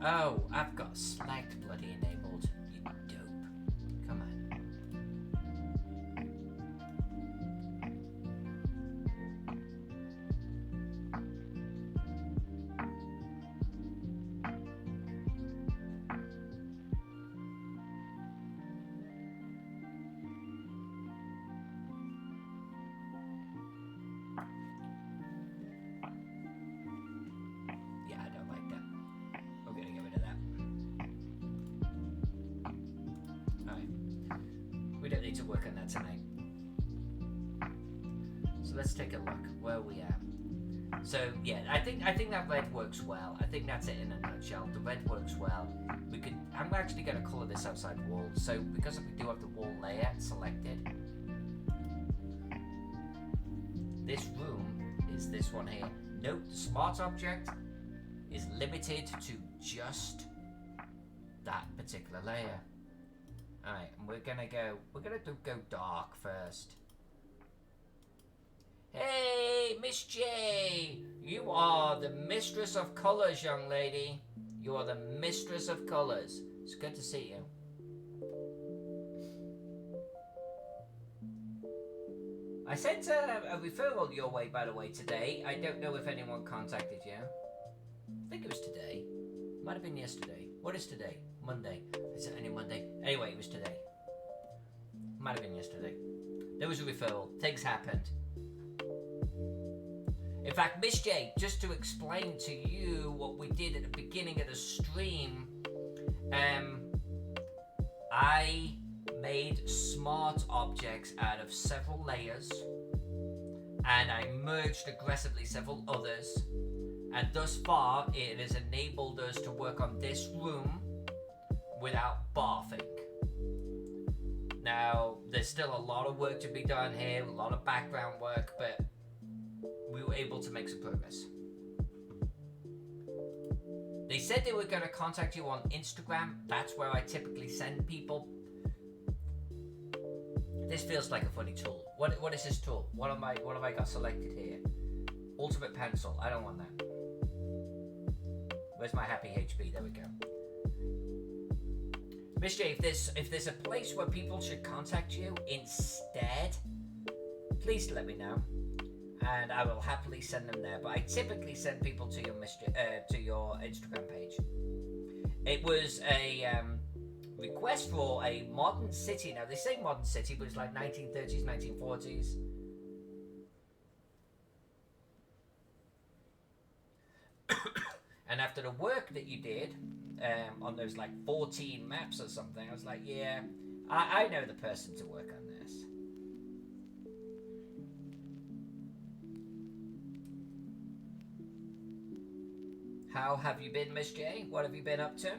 Oh, I've got select bloody enabled, you dope. Come on. Yeah, I don't like that. We're gonna get rid of that. Alright. We don't need to work on that tonight. So let's take a look where we are. So yeah, I think that red works well. I think that's it in a nutshell. The red works well. I'm actually gonna colour this outside wall. So because we do have the wall layer selected, this room is this one here. Note the smart object is limited to just that particular layer. Alright, and we're gonna go dark first. Hey, Miss J! You are the mistress of colours, young lady. You are the mistress of colours. It's good to see you. I sent a referral your way, by the way, today. I don't know if anyone contacted you. I think it was today. Might have been yesterday. What is today? Monday. Is it any Monday? Anyway, it was today. Might have been yesterday. There was a referral. Things happened. In fact, Miss J, just to explain to you what we did at the beginning of the stream, I made smart objects out of several layers, and I merged aggressively several others, and thus far it has enabled us to work on this room without barfing. Now, there's still a lot of work to be done here, a lot of background work, but we were able to make some progress. They said they were going to contact you on Instagram. That's where I typically send people. This feels like a funny tool. What is this tool? What have I got selected here? Ultimate pencil. I don't want that. Where's my happy HB? There we go. Miss J, if there's a place where people should contact you instead, please let me know, and I will happily send them there. But I typically send people to your Instagram page. It was request for a modern city. Now, they say modern city, but it's like 1930s, 1940s. And after the work that you did on those like 14 maps or something, I was like, yeah, I know the person to work on this. How have you been, Miss J? What have you been up to?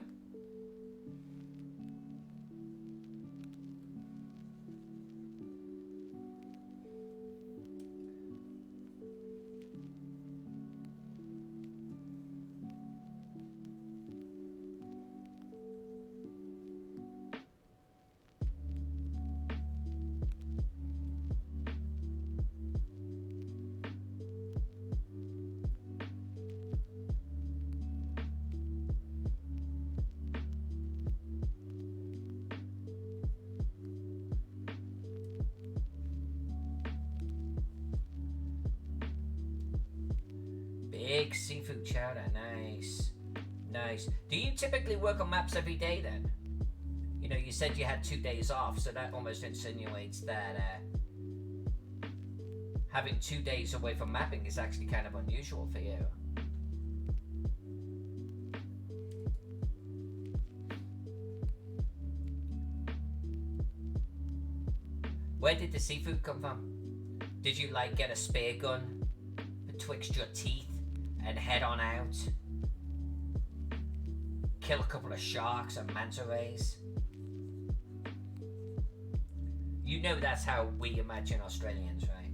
Big seafood chowder, nice. Nice. Do you typically work on maps every day then? You know, you said you had 2 days off, so that almost insinuates that having 2 days away from mapping is actually kind of unusual for you. Where did the seafood come from? Did you like get a spear gun betwixt your teeth and head on out? Kill a couple of sharks and manta rays? You know that's how we imagine Australians, right?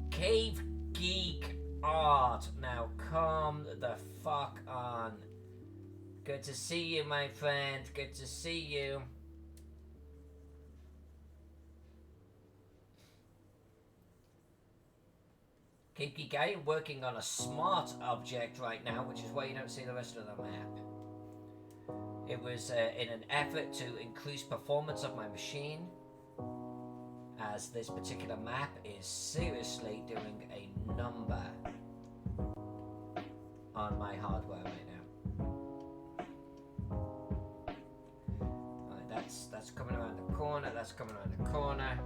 Cave Geek Art. Now come the fuck on. Good to see you, my friend. Good to see you. Cave Geek, I am working on a smart object right now, which is why you don't see the rest of the map. It was in an effort to increase performance of my machine, as this particular map is seriously doing a number on my hardware right now. Right, that's coming around the corner. That's coming around the corner.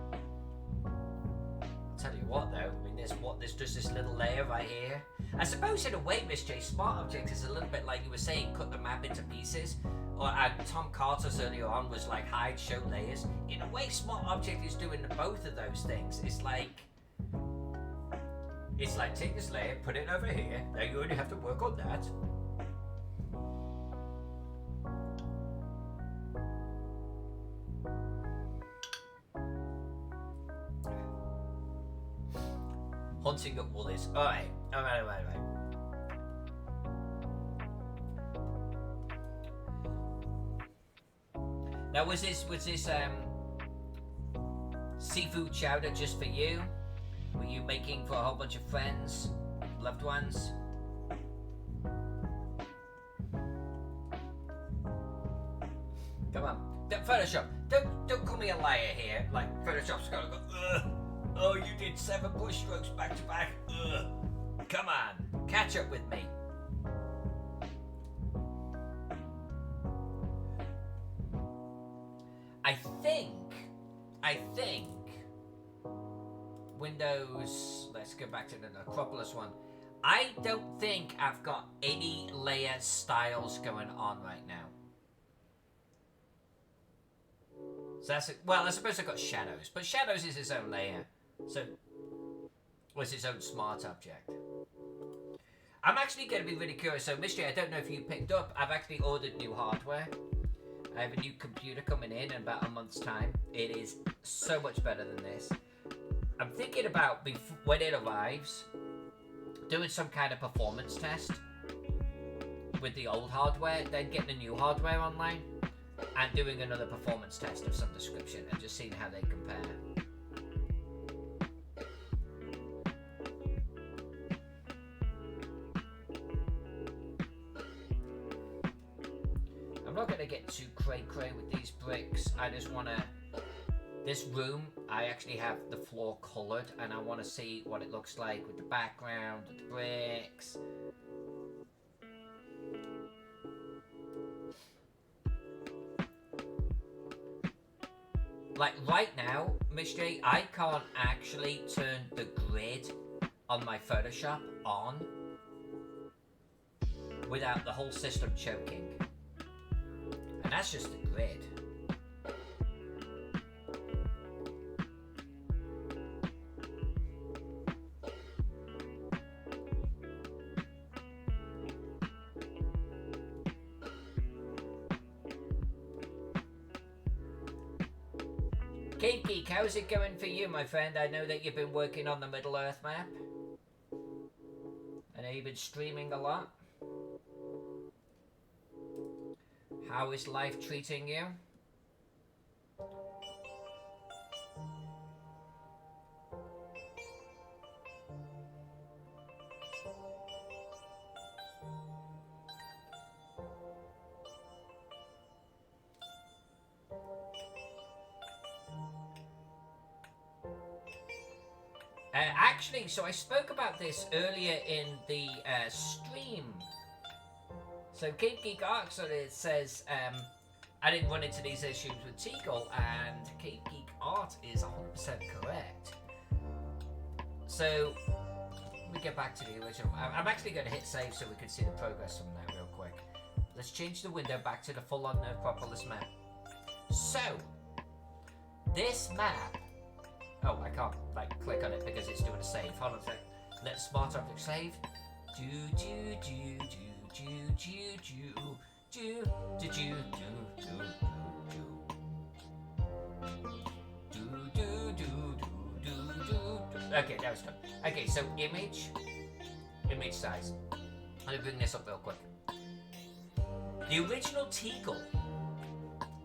Tell you what though, I mean there's just this little layer right here. I suppose in a way, Miss J, Smart Object is a little bit like you were saying, cut the map into pieces. Or Tom Carter's earlier on was like hide, show layers. In a way, Smart Object is doing both of those things. It's like take this layer, put it over here. Now you only have to work on that. Hunting up woolies. Alright. Now was this seafood chowder just for you? Were you making for a whole bunch of friends, loved ones? Come on. Photoshop. Don't call me a liar here. Like Photoshop's gotta go, ugh. Oh, you did 7 brush strokes back to back. Ugh. Come on, catch up with me. I think Windows, let's go back to the Necropolis one. I don't think I've got any layer styles going on right now. So that's it. Well, I suppose I've got shadows, but shadows is its own layer. So, was its own smart object. I'm actually going to be really curious. So, Mystery, I don't know if you picked up, I've actually ordered new hardware. I have a new computer coming in about a month's time. It is so much better than this. I'm thinking about, when it arrives, doing some kind of performance test with the old hardware, then getting the new hardware online, and doing another performance test of some description, and just seeing how they compare. I'm not going to get too cray-cray with these bricks. I just want to... This room, I actually have the floor coloured, and I want to see what it looks like with the background, with the bricks. Like right now, Miss J, I can't actually turn the grid on my Photoshop on without the whole system choking. And that's just the grid. Cape Geek, how's it going for you, my friend? I know that you've been working on the Middle Earth map. I know you've been streaming a lot. How is life treating you? Actually, so I spoke about this earlier in the stream. So Cape Geek Arcs, so it says, I didn't run into these issues with Teagle, and Cape Geek Art is 100% correct. So, let me get back to the original. I'm actually going to hit save so we can see the progress from that real quick. Let's change the window back to the full-on Necropolis map. So, this map... Oh, I can't like click on it because it's doing a save. Hold on a sec. Let smart object save. Do do do do do do do do do do. Okay, that was done. Okay, so image size. Let me bring this up real quick. The original Teagle,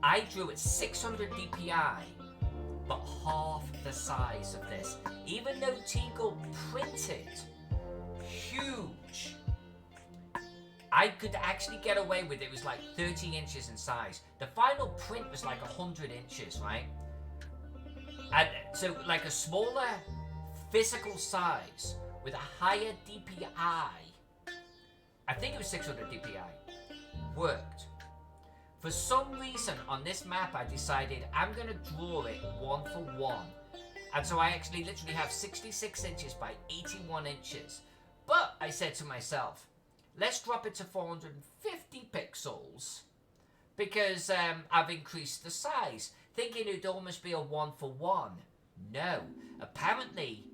I drew at 600 DPI. But half the size of this. Even though Teagle printed huge, I could actually get away with it was like 30 inches in size. The final print was like 100 inches, right? And so like a smaller physical size with a higher DPI, I think it was 600 DPI, worked. For some reason on this map I decided I'm going to draw it 1 for 1. And so I actually literally have 66 inches by 81 inches. But I said to myself, let's drop it to 450 pixels because I've increased the size, thinking it'd almost be a 1 for 1. No, apparently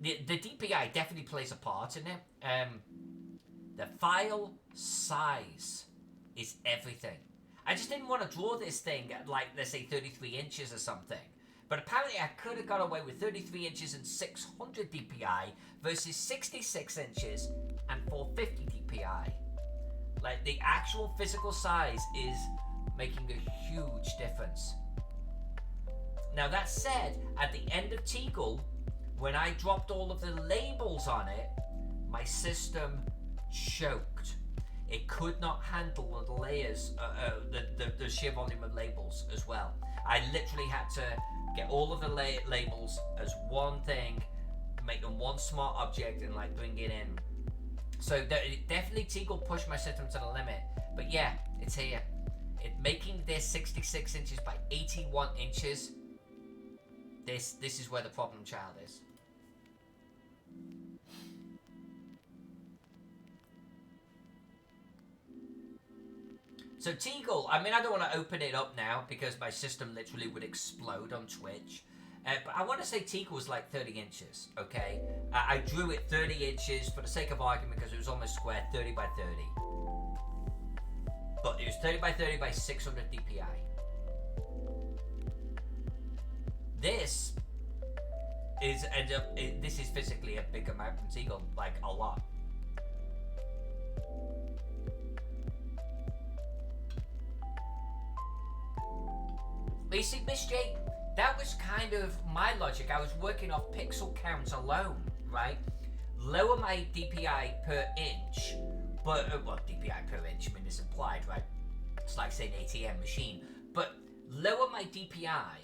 the DPI definitely plays a part in it. The file size is everything. I just didn't want to draw this thing at, like, let's say 33 inches or something. But apparently I could have got away with 33 inches and 600 DPI versus 66 inches and 450 DPI. Like, the actual physical size is making a huge difference. Now, that said, at the end of Teagle, when I dropped all of the labels on it, my system choked. It could not handle the layers, the sheer volume of labels as well. I literally had to get all of the labels as one thing, make them one smart object, and like bring it in. So definitely Teagle pushed my system to the limit. But yeah, it's here. Making this 66 inches by 81 inches. This is where the problem child is. So Teagle, I mean, I don't want to open it up now because my system literally would explode on Twitch. But I want to say Teagle was like 30 inches, okay? I drew it 30 inches for the sake of argument because it was almost square, 30 by 30. But it was 30 by 30 by 600 DPI. This is physically a bigger map than Teagle, like a lot. But you see, Miss J, that was kind of my logic. I was working off pixel counts alone, right? Lower my DPI per inch, but, well, DPI per inch, I mean, it's implied, right? It's like, say, an ATM machine. But lower my DPI,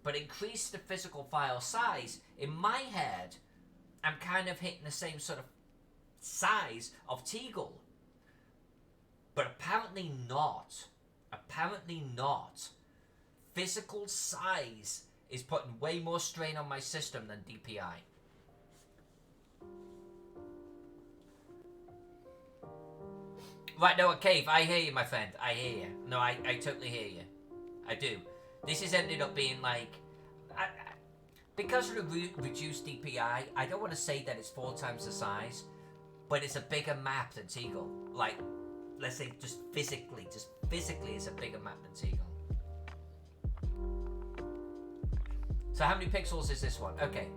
but increase the physical file size. In my head, I'm kind of hitting the same sort of size of Teagle. But apparently not. Apparently not. physical size is putting way more strain on my system than DPI. Right, no, Cave, I hear you, my friend. I hear you. No, I totally hear you. I do. This has ended up being like... because of the reduced DPI, I don't want to say that it's 4 times the size, but it's a bigger map than Teagle. Like, let's say just physically it's a bigger map than Teagle. So how many pixels is this one? Okay.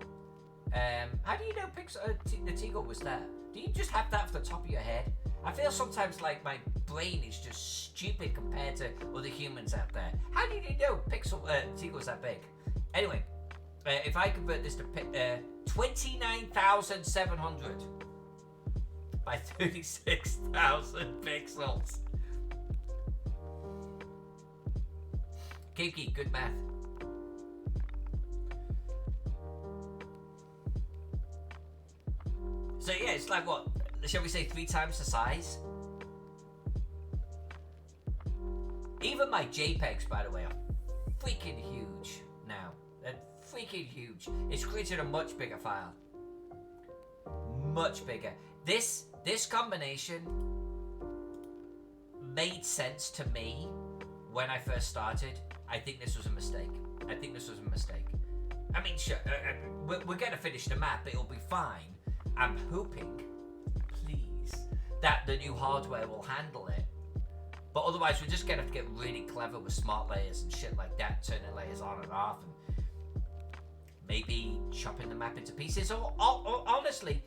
How do you know the Teagle was there? Do you just have that off the top of your head? I feel sometimes like my brain is just stupid compared to other humans out there. How did you know Teagle was that big? Anyway, if I convert this to 29,700 by 36,000 pixels. Kiki, good math. So yeah, it's like what? Shall we say 3 times the size? Even my JPEGs, by the way, are freaking huge now. They're freaking huge. It's created a much bigger file. Much bigger. This combination made sense to me when I first started. I think this was a mistake. I mean, sure, we're going to finish the map. It'll be fine. I'm hoping, please, that the new hardware will handle it. But otherwise, we're just going to have to get really clever with smart layers and shit like that, turning layers on and off, and maybe chopping the map into pieces. Or honestly,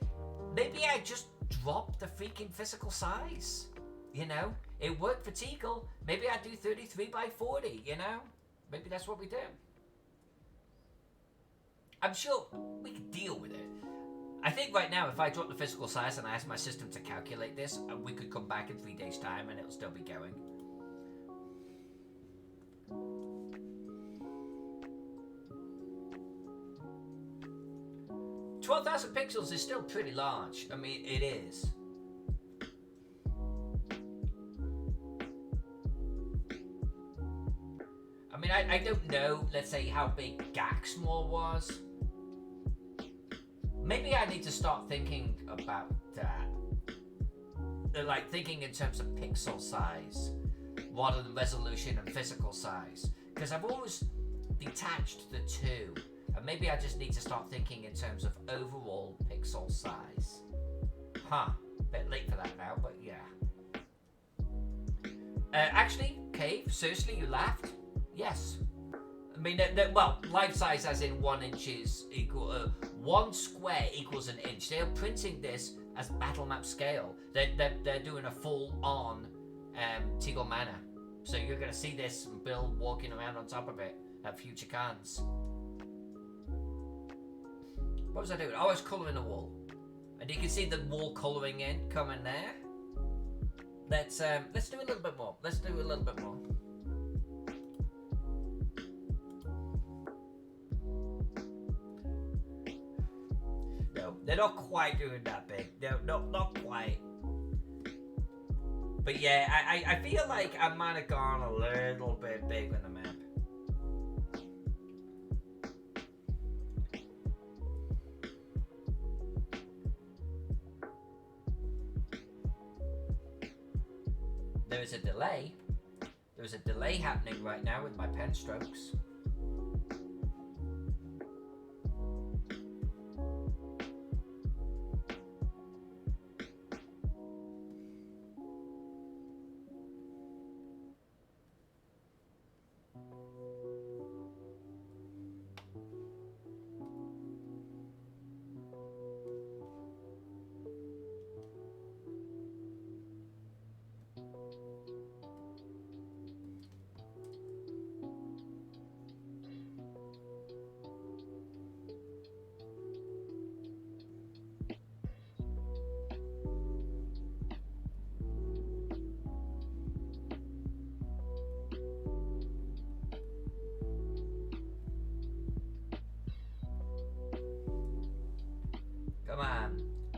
maybe I just drop the freaking physical size. You know, it worked for Teagle. Maybe I do 33 by 40. You know, maybe that's what we do. I'm sure we can deal with it. I think right now, if I drop the physical size and I ask my system to calculate this, we could come back in 3 days' time and it'll still be going. "12,000 pixels is still pretty large. I mean, it is. I mean, I don't know, let's say, how big Gaxmore was. Maybe I need to start thinking about that. Like, thinking in terms of pixel size rather than resolution and physical size. Because I've always detached the two. And maybe I just need to start thinking in terms of overall pixel size. Bit late for that now, but yeah. Actually, Cave, seriously, you laughed? Yes. I mean, well, life size as in 1 inches equal, 1 square equals an inch. They're printing this as battle map scale. They're doing a full-on Teagle Manor. So you're going to see this Bill walking around on top of it at Future Cons. What was I doing? I was colouring the wall. And you can see the wall colouring in coming there. Let's do a little bit more. No, they're not quite doing that big. No, not quite. But yeah, I feel like I might have gone a little bit big on the map. There is a delay. There's a delay happening right now with my pen strokes.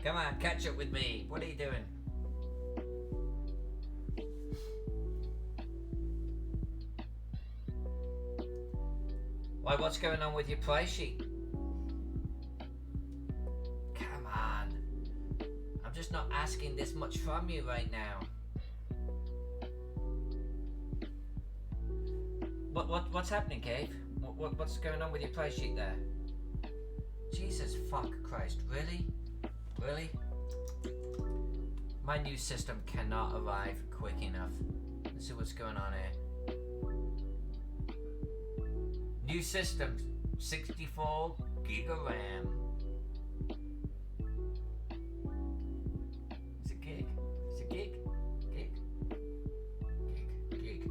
Come on, catch up with me. What are you doing? Why, what's going on with your price sheet? Come on. I'm just not asking this much from you right now. What's happening, Cave? What's going on with your price sheet there? Jesus fuck Christ, really? Really? My new system cannot arrive quick enough. Let's see what's going on here. New system, 64 gig of RAM. Is it gig? Is it gig? Gig.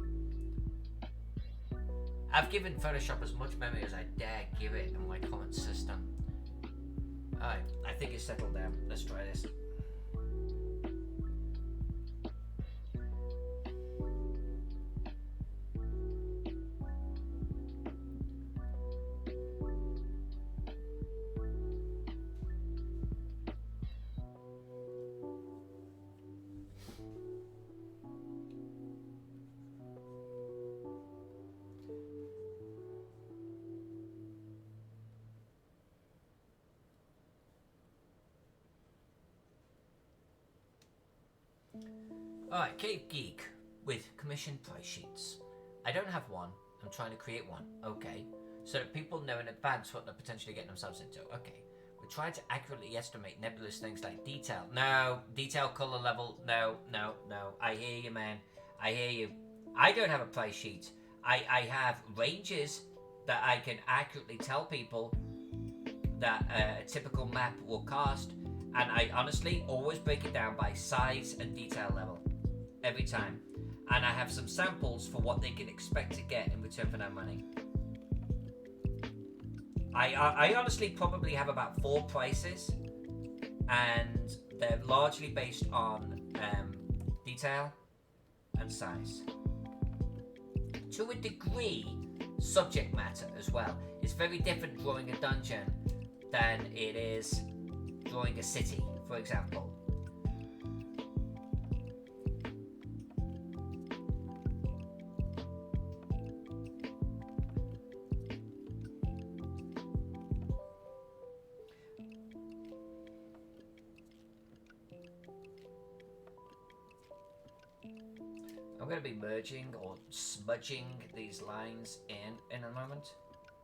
I've given Photoshop as much memory as I dare give it in my current system. Alright, I think it's settled down. Let's try this. Alright, Cave Geek with commission price sheets. I don't have one. I'm trying to create one. Okay. So that people know in advance what they're potentially getting themselves into. Okay. We're trying to accurately estimate nebulous things like detail. No. Detail, color level. No. I hear you, man. I hear you. I don't have a price sheet. I have ranges that I can accurately tell people that a typical map will cost. And I honestly always break it down by size and detail level. Every time. And I have some samples for what they can expect to get in return for their money. I honestly probably have about 4 prices, and they're largely based on detail and size. To a degree, subject matter as well. It's very different drawing a dungeon than it is drawing a city, for example. I'm going to be merging or smudging these lines in a moment.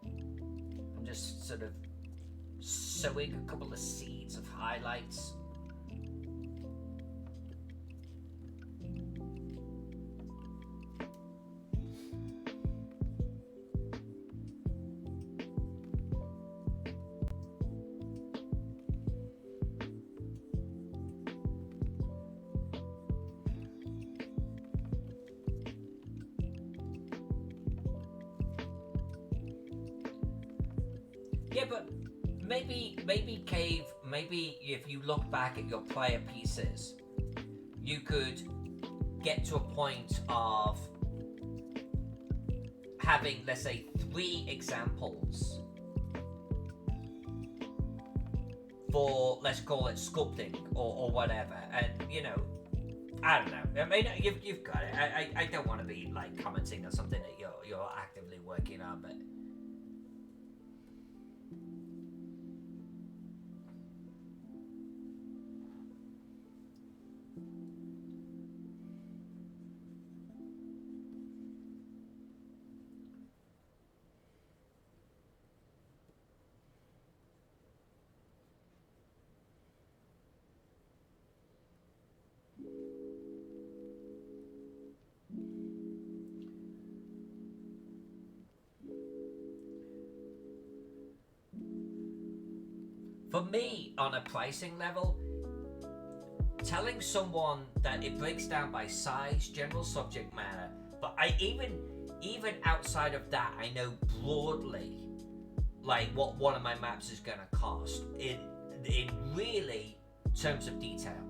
I'm just sort of sowing a couple of seeds of highlights. Yeah, but maybe Cave, maybe if you look back at your prior pieces, you could get to a point of having, let's say, 3 examples for, let's call it sculpting or whatever, and you know, I don't know. I mean, you've got it. I don't want to be like commenting on something that you're actively working on, but. For me, on a pricing level, telling someone that it breaks down by size, general subject matter, but I even outside of that, I know broadly like what one of my maps is gonna cost in really terms of detail.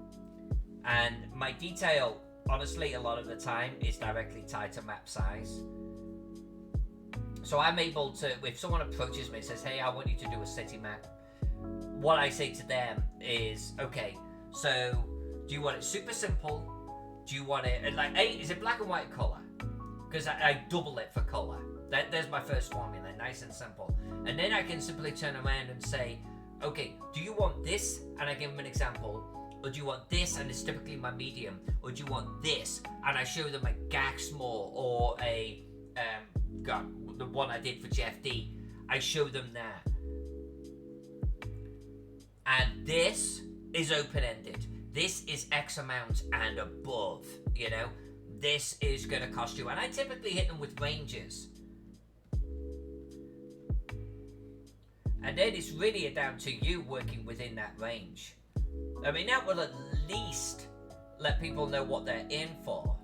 And my detail, honestly, a lot of the time is directly tied to map size. So I'm able to, if someone approaches me and says, hey, I want you to do a city map, what I say to them is, okay, so do you want it super simple? Do you want it like, is it black and white color? Because I double it for color. There's my first formula, nice and simple. And then I can simply turn around and say, okay, do you want this? And I give them an example. Or do you want this? And it's typically my medium. Or do you want this? And I show them a gag small or a, the one I did for Jeff D. I show them that. And this is open-ended. This is X amount and above, you know? This is going to cost you. And I typically hit them with ranges. And then it's really down to you working within that range. I mean, that will at least let people know what they're in for.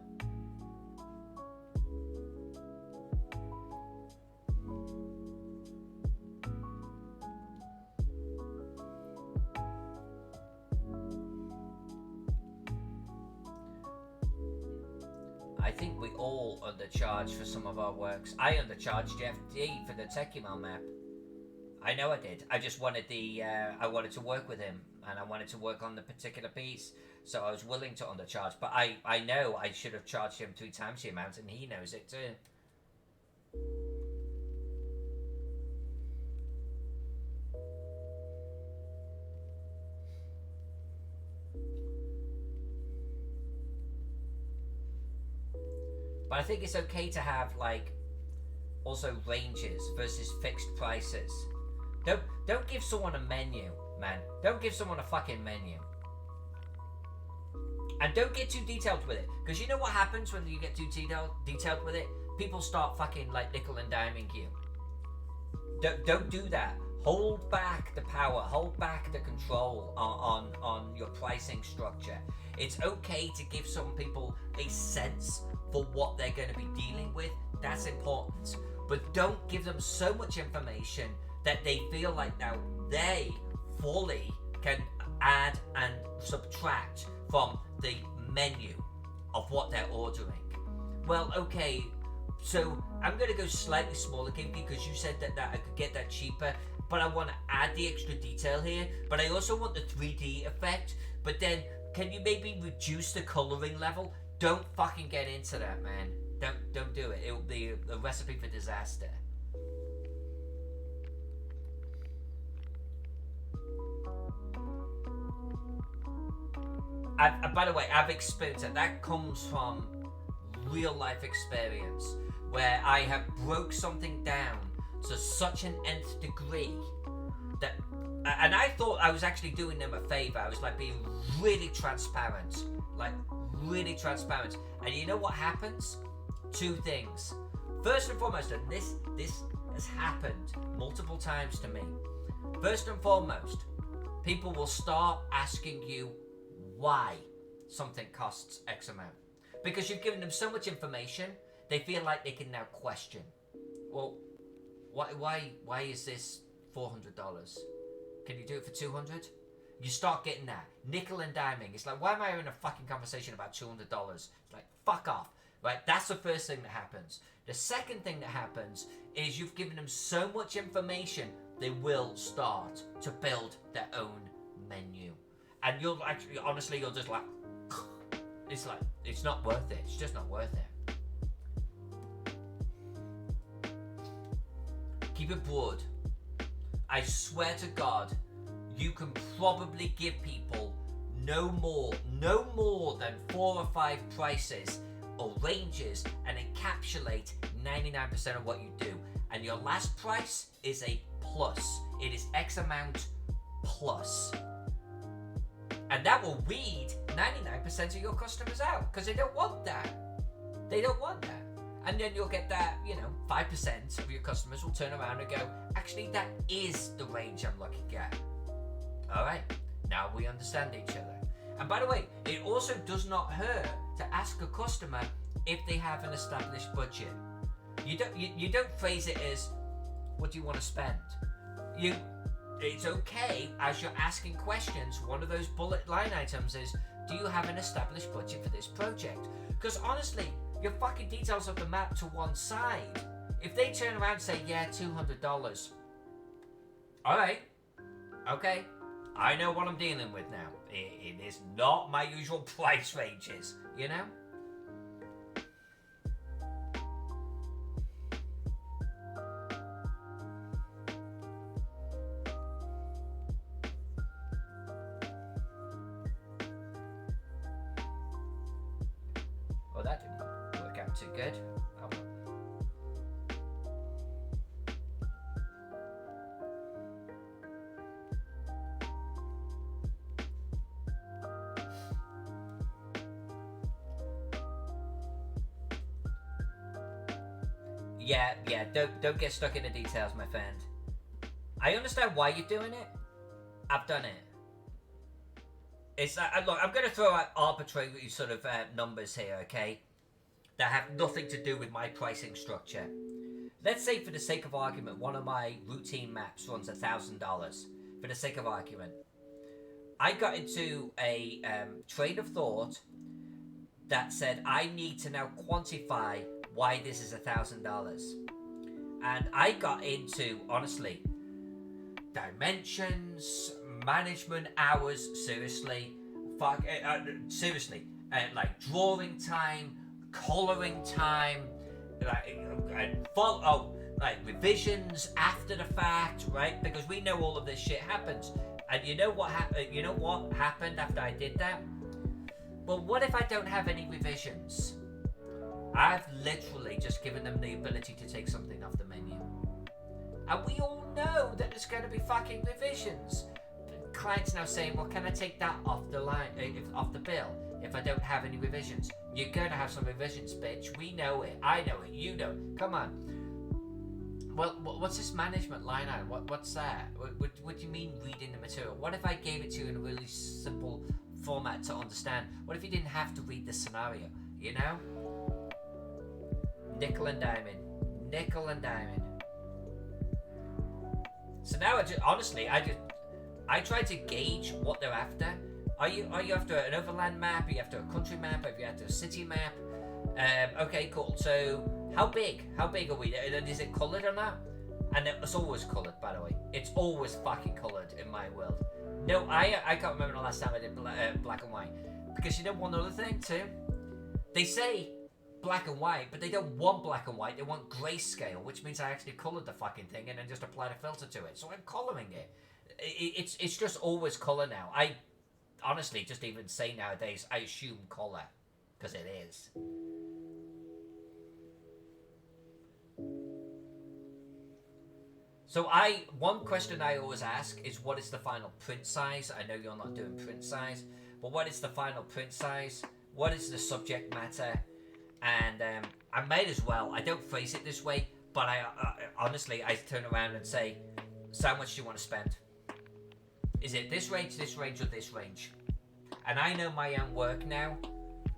I think we all undercharge for some of our works. I undercharged Jeff D for the Techimal map. I know I did. I just wanted I wanted to work with him, and I wanted to work on the particular piece, so I was willing to undercharge. But I know I should have charged him 3 times the amount, and he knows it too. But I think it's okay to have, like, also ranges versus fixed prices. Don't give someone a menu, man. Don't give someone a fucking menu. And don't get too detailed with it. Because you know what happens when you get too detailed with it? People start fucking, like, nickel and diming you. Don't do that. Hold back the power. Hold back the control on your pricing structure. It's okay to give some people a sense for what they're going to be dealing with. That's important. But don't give them so much information that they feel like now they fully can add and subtract from the menu of what they're ordering. Well, okay, so I'm going to go slightly smaller, Kinky, because you said that I could get that cheaper, but I want to add the extra detail here, but I also want the 3D effect. But then, can you maybe reduce the coloring level? Don't fucking get into that, man. Don't do it. It will be a recipe for disaster. By the way, I've experienced it. That comes from real life experience, where I have broke something down to such an nth degree that, and I thought I was actually doing them a favor. I was like being really transparent, and you know what happens? 2 things. First and foremost, and this has happened multiple times to me. First and foremost, people will start asking you why something costs X amount. Because you've given them so much information, they feel like they can now question. Well, why is this $400? Can you do it for $200? You start getting that nickel and diming. It's like, why am I having a fucking conversation about $200? It's like, fuck off. Right? That's the first thing that happens. The second thing that happens is you've given them so much information, they will start to build their own menu. And you'll actually, honestly, you'll just like, it's not worth it. It's just not worth it. Keep it broad. I swear to God, you can probably give people no more than 4 or 5 prices or ranges and encapsulate 99% of what you do. And your last price is a plus. It is X amount plus. And that will weed 99% of your customers out, because they don't want that. They don't want that. And then you'll get that, 5% of your customers will turn around and go, actually, that is the range I'm looking at. All right, now we understand each other. And by the way, it also does not hurt to ask a customer if they have an established budget. You don't phrase it as, what do you want to spend? It's okay, as you're asking questions, one of those bullet line items is, do you have an established budget for this project? Because honestly, your fucking details of the map to one side. If they turn around and say, yeah, $200. Alright, okay, I know what I'm dealing with now. It is not my usual price ranges, not too good. Oh. Yeah, don't get stuck in the details, my friend. I understand why you're doing it. I've done it. It's look, I'm going to throw out arbitrary sort of numbers here, okay? That have nothing to do with my pricing structure. Let's say, for the sake of argument, one of my routine maps runs $1,000. For the sake of argument, I got into a train of thought that said I need to now quantify why this is $1,000, and I got into, honestly, dimensions, management hours, seriously, like drawing time, coloring time, like revisions after the fact, right? Because we know all of this shit happens, and you know what happened after I did that? Well, what if I don't have any revisions? I've literally just given them the ability to take something off the menu. And we all know that there's going to be fucking revisions. The client's now saying, well, can I take that off the line, off the bill, if I don't have any revisions? You're going to have some revisions, bitch. We know it. I know it. You know it. Come on. Well, what's this management line item? What's that? What do you mean reading the material? What if I gave it to you in a really simple format to understand? What if you didn't have to read the scenario? You know? Nickel and diamond. Nickel and diamond. So now I try to gauge what they're after. Are you after an overland map? Are you after a country map? Are you after a city map? Okay, cool. So how big are we? Is it coloured or not? And it's always coloured, by the way. It's always fucking coloured in my world. No, I can't remember the last time I did black and white. Because you know one other thing too? They say black and white, but they don't want black and white. They want grayscale, which means I actually coloured the fucking thing and then just applied a filter to it. So I'm colouring it. It's just always colour now. I honestly just even say nowadays, I assume colour. Because it is. So one question I always ask is, what is the final print size? I know you're not doing print size, but what is the final print size? What is the subject matter? And I might as well, I don't phrase it this way, but I honestly, I turn around and say, so how much do you want to spend? Is it this range, or this range? And I know my own work now,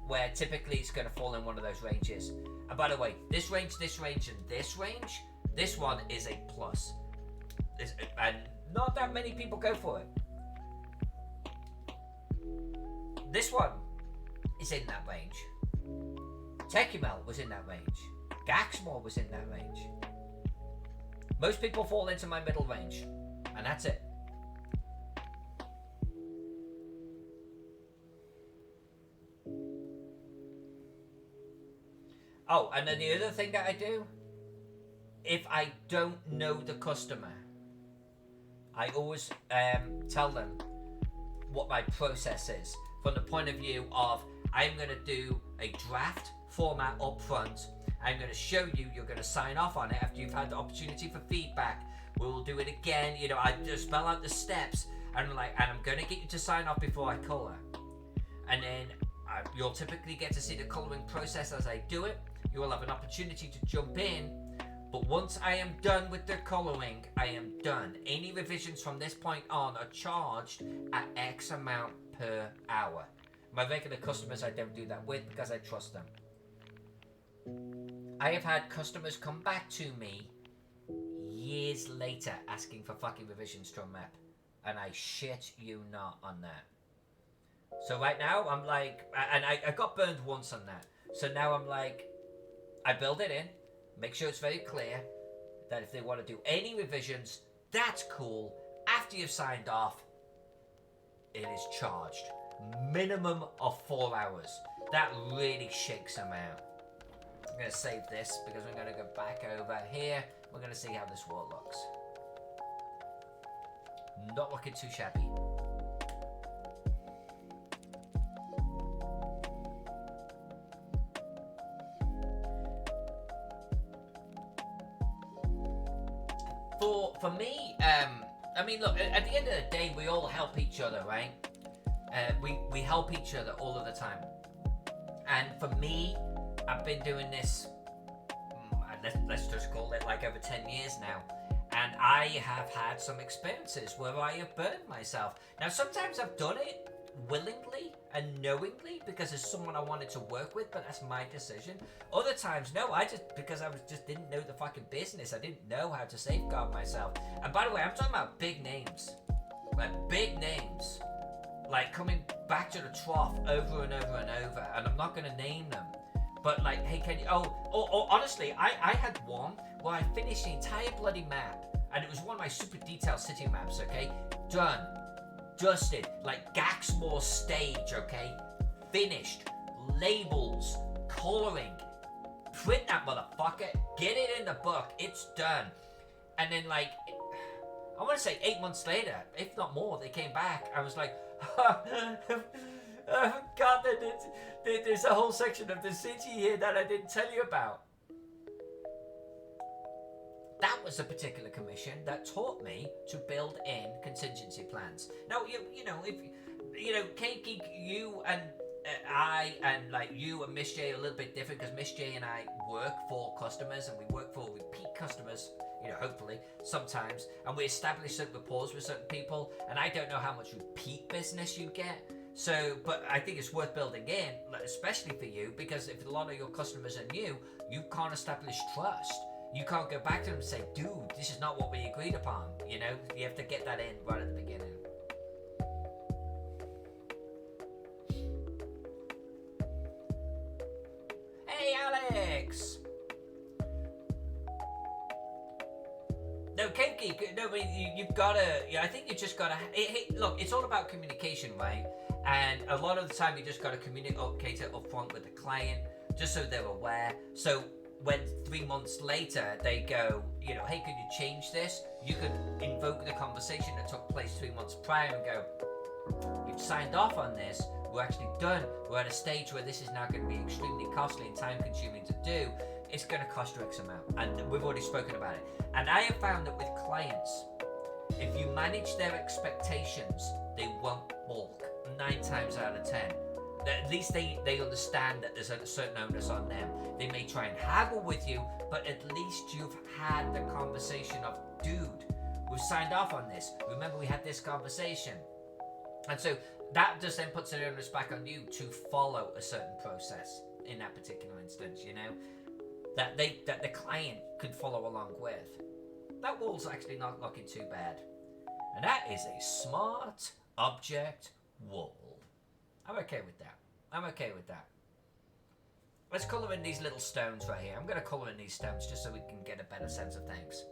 where typically it's going to fall in one of those ranges. And by the way, this range, and this range, this one is a plus. And not that many people go for it. This one is in that range. Techumel was in that range. Gaxmore was in that range. Most people fall into my middle range. And that's it. Oh, and then the other thing that I do, if I don't know the customer, I always tell them what my process is. From the point of view of, I'm going to do a draft format up front. I'm going to show you, you're going to sign off on it after you've had the opportunity for feedback. We'll do it again. You know, I just spell out the steps, and I'm going to get you to sign off before I colour. And then you'll typically get to see the colouring process as I do it. You will have an opportunity to jump in. But once I am done with the colouring, I am done. Any revisions from this point on are charged at X amount per hour. My regular customers, I don't do that with because I trust them. I have had customers come back to me years later asking for fucking revisions to a map. And I shit you not on that. So right now, I'm like, and I got burned once on that. So now I'm like, I build it in, make sure it's very clear that if they want to do any revisions, that's cool. After you've signed off, it is charged. Minimum of 4 hours. That really shakes them out. I'm going to save this because we're going to go back over here. We're going to see how this wall looks. Not looking too shabby. For me, I mean, look, at the end of the day, we all help each other, right? We help each other all of the time. And for me, I've been doing this, let's just call it like over 10 years now. And I have had some experiences where I have burned myself. Now, sometimes I've done it willingly and knowingly because it's someone I wanted to work with, but that's my decision. Other times, no, because I just didn't know the fucking business. I didn't know how to safeguard myself. And by the way, I'm talking about big names. Like big names. Like coming back to the trough over and over and over. And I'm not going to name them. But like, hey, can you... Oh, honestly, I had one where I finished the entire bloody map. And it was one of my super detailed city maps, okay? Done. Dusted. Like Gaxmore stage, okay? Finished. Labels. Coloring. Print that motherfucker. Get it in the book. It's done. And then like... I want to say 8 months later, if not more, they came back. I was like... God, there's a whole section of the city here that I didn't tell you about. That was a particular commission that taught me to build in contingency plans. Now, you know, if you know, Keiki, you and I and like you and Miss J are a little bit different because Miss J and I work for customers and we work for repeat customers. You know, hopefully sometimes, and we establish certain rapport with certain people. And I don't know how much repeat business you get. So, but I think it's worth building in, especially for you, because if a lot of your customers are new, you can't establish trust. You can't go back to them and say, dude, this is not what we agreed upon. You know, you have to get that in right at the beginning. Hey, Alex! No, Keiki, no, I mean, you've got to, I think you just got to, look, it's all about communication, right? And a lot of the time you just got to communicate it up front with the client, just so they're aware. So when 3 months later they go, you know, hey, could you change this? You could invoke the conversation that took place 3 months prior and go, you've signed off on this, we're actually done. We're at a stage where this is now going to be extremely costly and time consuming to do. It's going to cost you X amount. And we've already spoken about it. And I have found that with clients, if you manage their expectations, they won't balk 9 times out of 10. At least they understand that there's a certain onus on them. They may try and haggle with you, but at least you've had the conversation of, dude, we've signed off on this. Remember we had this conversation. And so that just then puts the onus back on you to follow a certain process in that particular instance, you know, that the client could follow along with. That wall's actually not looking too bad. And that is a smart object wall. I'm okay with that. I'm okay with that. Let's colour in these little stones right here. I'm going to colour in these stones just so we can get a better sense of things.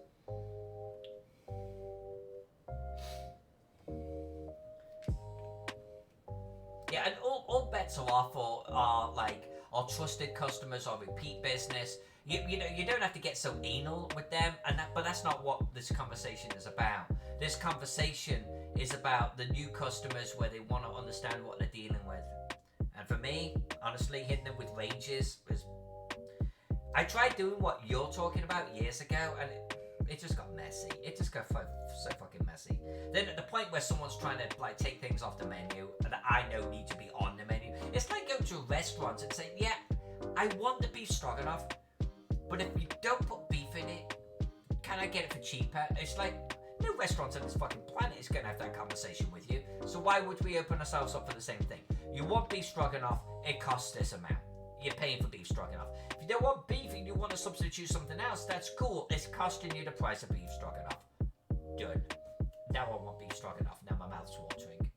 Yeah, and all bets are off are like our trusted customers or repeat business. You know, you don't have to get so anal with them, but that's not what this conversation is about. This conversation is about the new customers where they want to understand what they're dealing with. And for me, honestly, hitting them with ranges is... I tried doing what you're talking about years ago, and it just got messy. It just got so fucking messy. Then at the point where someone's trying to like take things off the menu that I know need to be on the menu, it's like going to a restaurant and saying, yeah, I want the beef stroganoff, but if you don't put beef in it, can I get it for cheaper? It's like, no restaurant on this fucking planet is going to have that conversation with you. So why would we open ourselves up for the same thing? You want beef stroganoff, it costs this amount. You're paying for beef stroganoff. If you don't want beef and you want to substitute something else, that's cool. It's costing you the price of beef stroganoff. Done. Now I want beef stroganoff. Now my mouth's watering.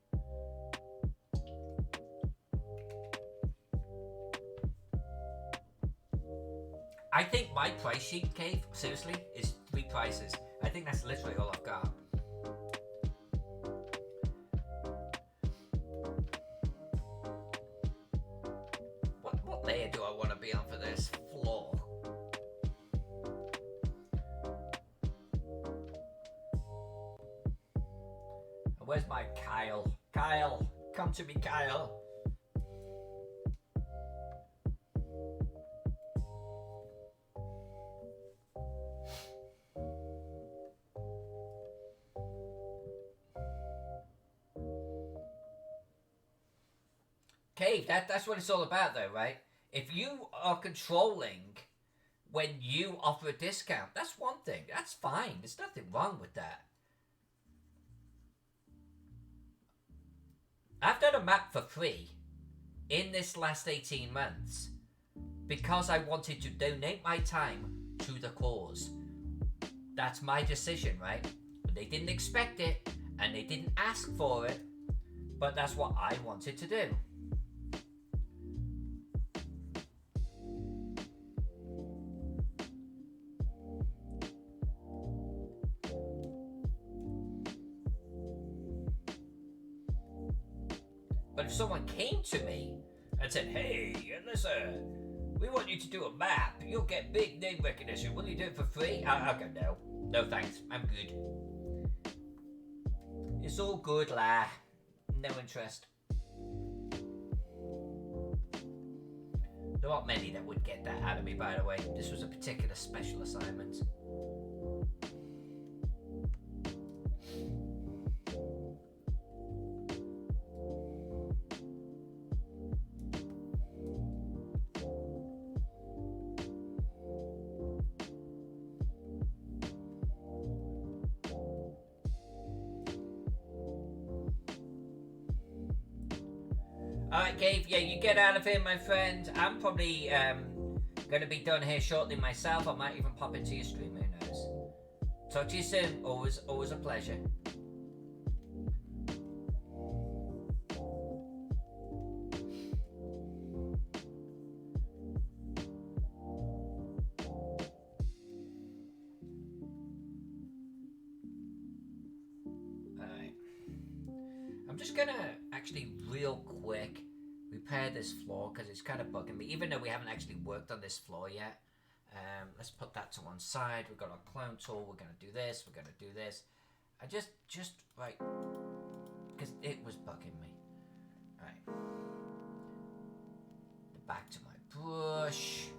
I think my price sheet, Cave, seriously, is 3 prices. I think that's literally all I've got. What layer do I want to be on for this? Floor. Where's my Kyle? Kyle, come to me, Kyle. Gabe, that's what it's all about, though, right? If you are controlling when you offer a discount, that's one thing. That's fine. There's nothing wrong with that. I've done a map for free in this last 18 months because I wanted to donate my time to the cause. That's my decision, right? They didn't expect it and they didn't ask for it, but that's what I wanted to do. But if someone came to me and said, hey, listen, we want you to do a map, you'll get big name recognition, will you do it for free? I'll go, no. No thanks, I'm good. It's all good, la. No interest. There aren't many that would get that out of me, by the way. This was a particular special assignment. Alright, Gabe, yeah, you get out of here, my friend. I'm probably going to be done here shortly myself. I might even pop into your stream, who knows. Talk to you soon. Always a pleasure. Alright. I'm just going to actually real quick repair this floor because it's kind of bugging me, even though we haven't actually worked on this floor yet. Let's put that to one side. We've got our clone tool. We're going to do this. We're going to do this. I just right, because it was bugging me. All right. Back to my brush.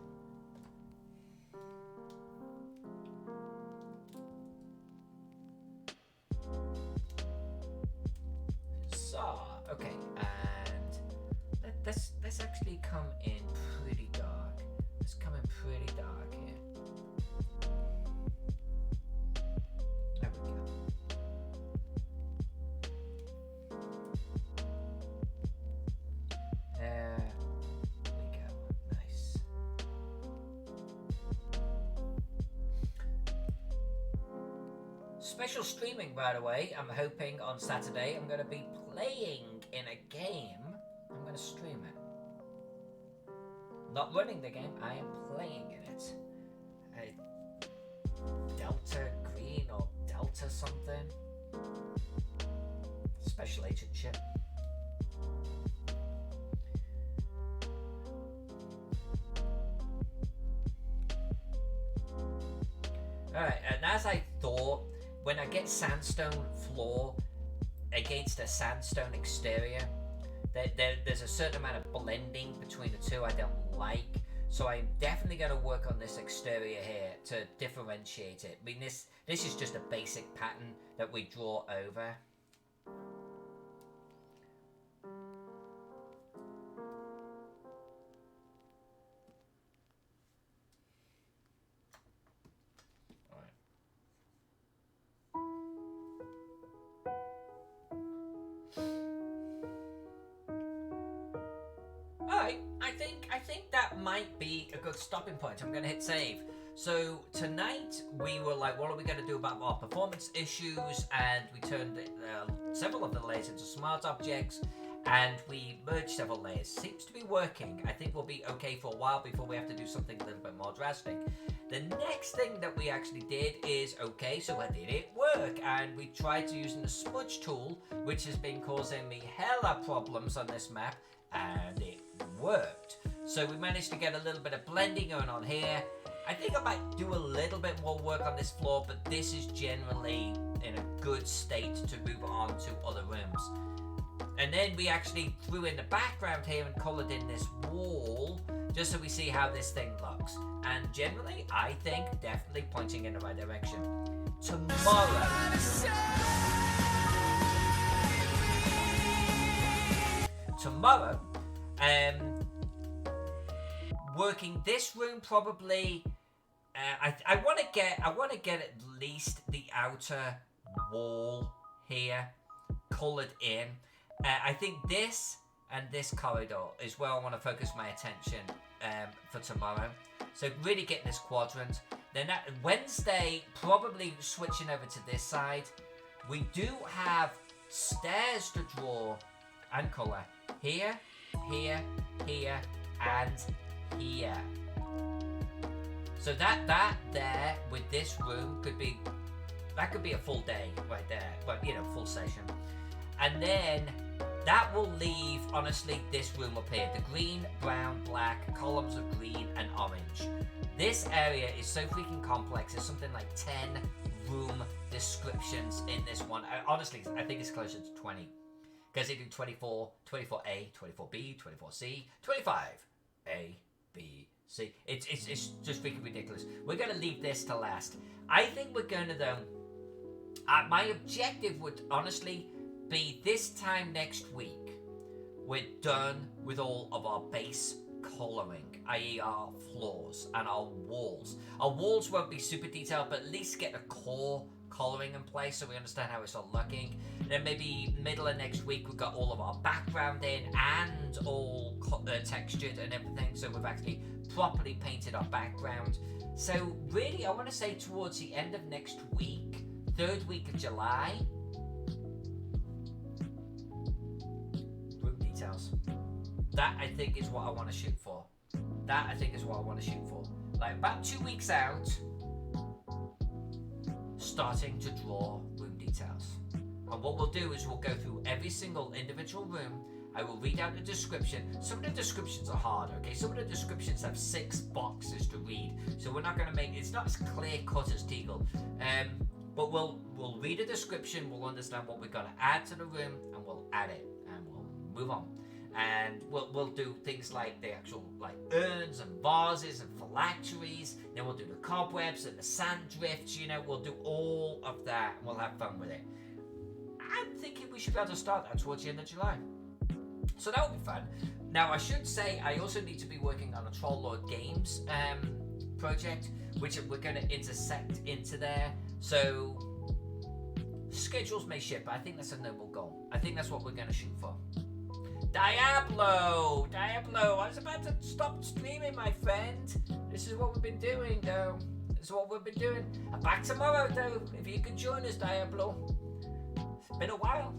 Okay, and let's actually come in pretty dark. Let's come in pretty dark here. There we go. There we go. Nice. Special streaming, by the way. I'm hoping on Saturday I'm going to be playing in a game. I'm going to stream it. Not running the game, I am playing in it. Delta Green or Delta something. Special agent ship. Alright, and as I thought, when I get sandstone floor against a sandstone exterior, there's a certain amount of blending between the two I don't like. So I'm definitely going to work on this exterior here to differentiate it. I mean, this is just a basic pattern that we draw over. I think that might be a good stopping point. I'm going to hit save. So tonight we were like, what are we going to do about our performance issues? And we turned several of the layers into smart objects, and we merged several layers. Seems to be working. I think we'll be okay for a while before we have to do something a little bit more drastic. The next thing that we actually did is, okay, so did it work? And we tried to using the smudge tool, which has been causing me hella problems on this map, and it worked. So we managed to get a little bit of blending going on here. I think I might do a little bit more work on this floor, but this is generally in a good state to move on to other rooms. And then we actually threw in the background here and colored in this wall, just so we see how this thing looks. And generally, I think definitely pointing in the right direction. Tomorrow, Working this room probably. I want to get at least the outer wall here coloured in. I think this and this corridor is where I want to focus my attention for tomorrow. So really getting this quadrant. Then Wednesday, probably switching over to this side. We do have stairs to draw and colour here, here, here, and here. So that there with this room could be a full day right there, but full session. And then that will leave, honestly, this room up here. The green, brown, black, columns of green and orange. This area is so freaking complex. There's something like 10 room descriptions in this one. Honestly, I think it's closer to 20. Because they do 24, 24A, 24B, 24C, 25A, B, C. It's just freaking ridiculous. We're going to leave this to last. I think we're going to, though, my objective would honestly be this time next week, we're done with all of our base colouring, i.e. our floors and our walls. Our walls won't be super detailed, but at least get the core colouring in place so we understand how it's all looking. Then maybe middle of next week we've got all of our background in and all textured and everything, so we've actually properly painted our background. So really I want to say towards the end of next week, 3rd week of July, room details. That I think is what I want to shoot for. Like about 2 weeks out, starting to draw room details. And what we'll do is we'll go through every single individual room. I will read out the description. Some of the descriptions are hard, okay? Some of the descriptions have 6 boxes to read. So we're not going to make, it's not as clear cut as Teagle. But we'll read a description, we'll understand what we're going to add to the room, and we'll add it, and we'll move on. And we'll do things like the actual urns and vases and phylacteries. Then we'll do the cobwebs and the sand drifts. We'll do all of that, and we'll have fun with it. I'm thinking we should be able to start that towards the end of July. So that will be fun. Now I should say I also need to be working on a Troll Lord Games project, which we're going to intersect into there. So schedules may shift, but I think that's a noble goal. I think that's what we're going to shoot for. Diablo, I was about to stop streaming, my friend. This is what we've been doing, though. I'm back tomorrow, though, if you can join us, Diablo. It's been a while.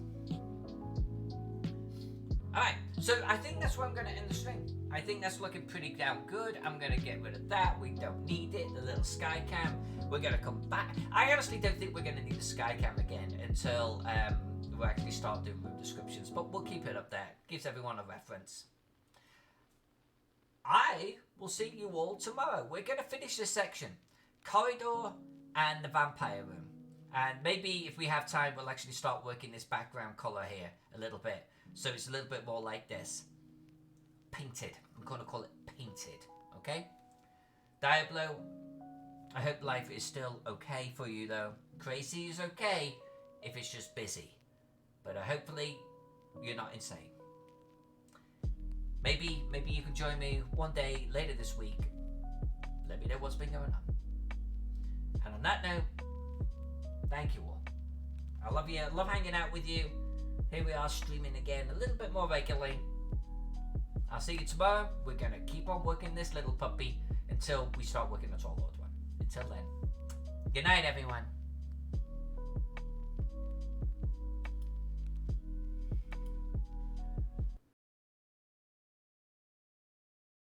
Alright, so I think that's where I'm going to end the stream. I think that's looking pretty damn good. I'm going to get rid of that. We don't need it. The little sky cam. We're going to come back. I honestly don't think we're going to need the sky cam again until we actually start doing room descriptions. But we'll keep it up there. Gives everyone a reference. I will see you all tomorrow. We're going to finish this section. Corridor and the vampire room. And maybe if we have time, we'll actually start working this background colour here a little bit. So it's a little bit more like this. Painted. I'm going to call it painted. Okay? Diablo, I hope life is still okay for you, though. Crazy is okay if it's just busy. But hopefully, you're not insane. Maybe you can join me one day later this week. Let me know what's been going on. And on that note, thank you all. I love you. I love hanging out with you. Here we are streaming again a little bit more regularly. I'll see you tomorrow. We're going to keep on working this little puppy until we start working the Troll Lord one. Until then, good night, everyone.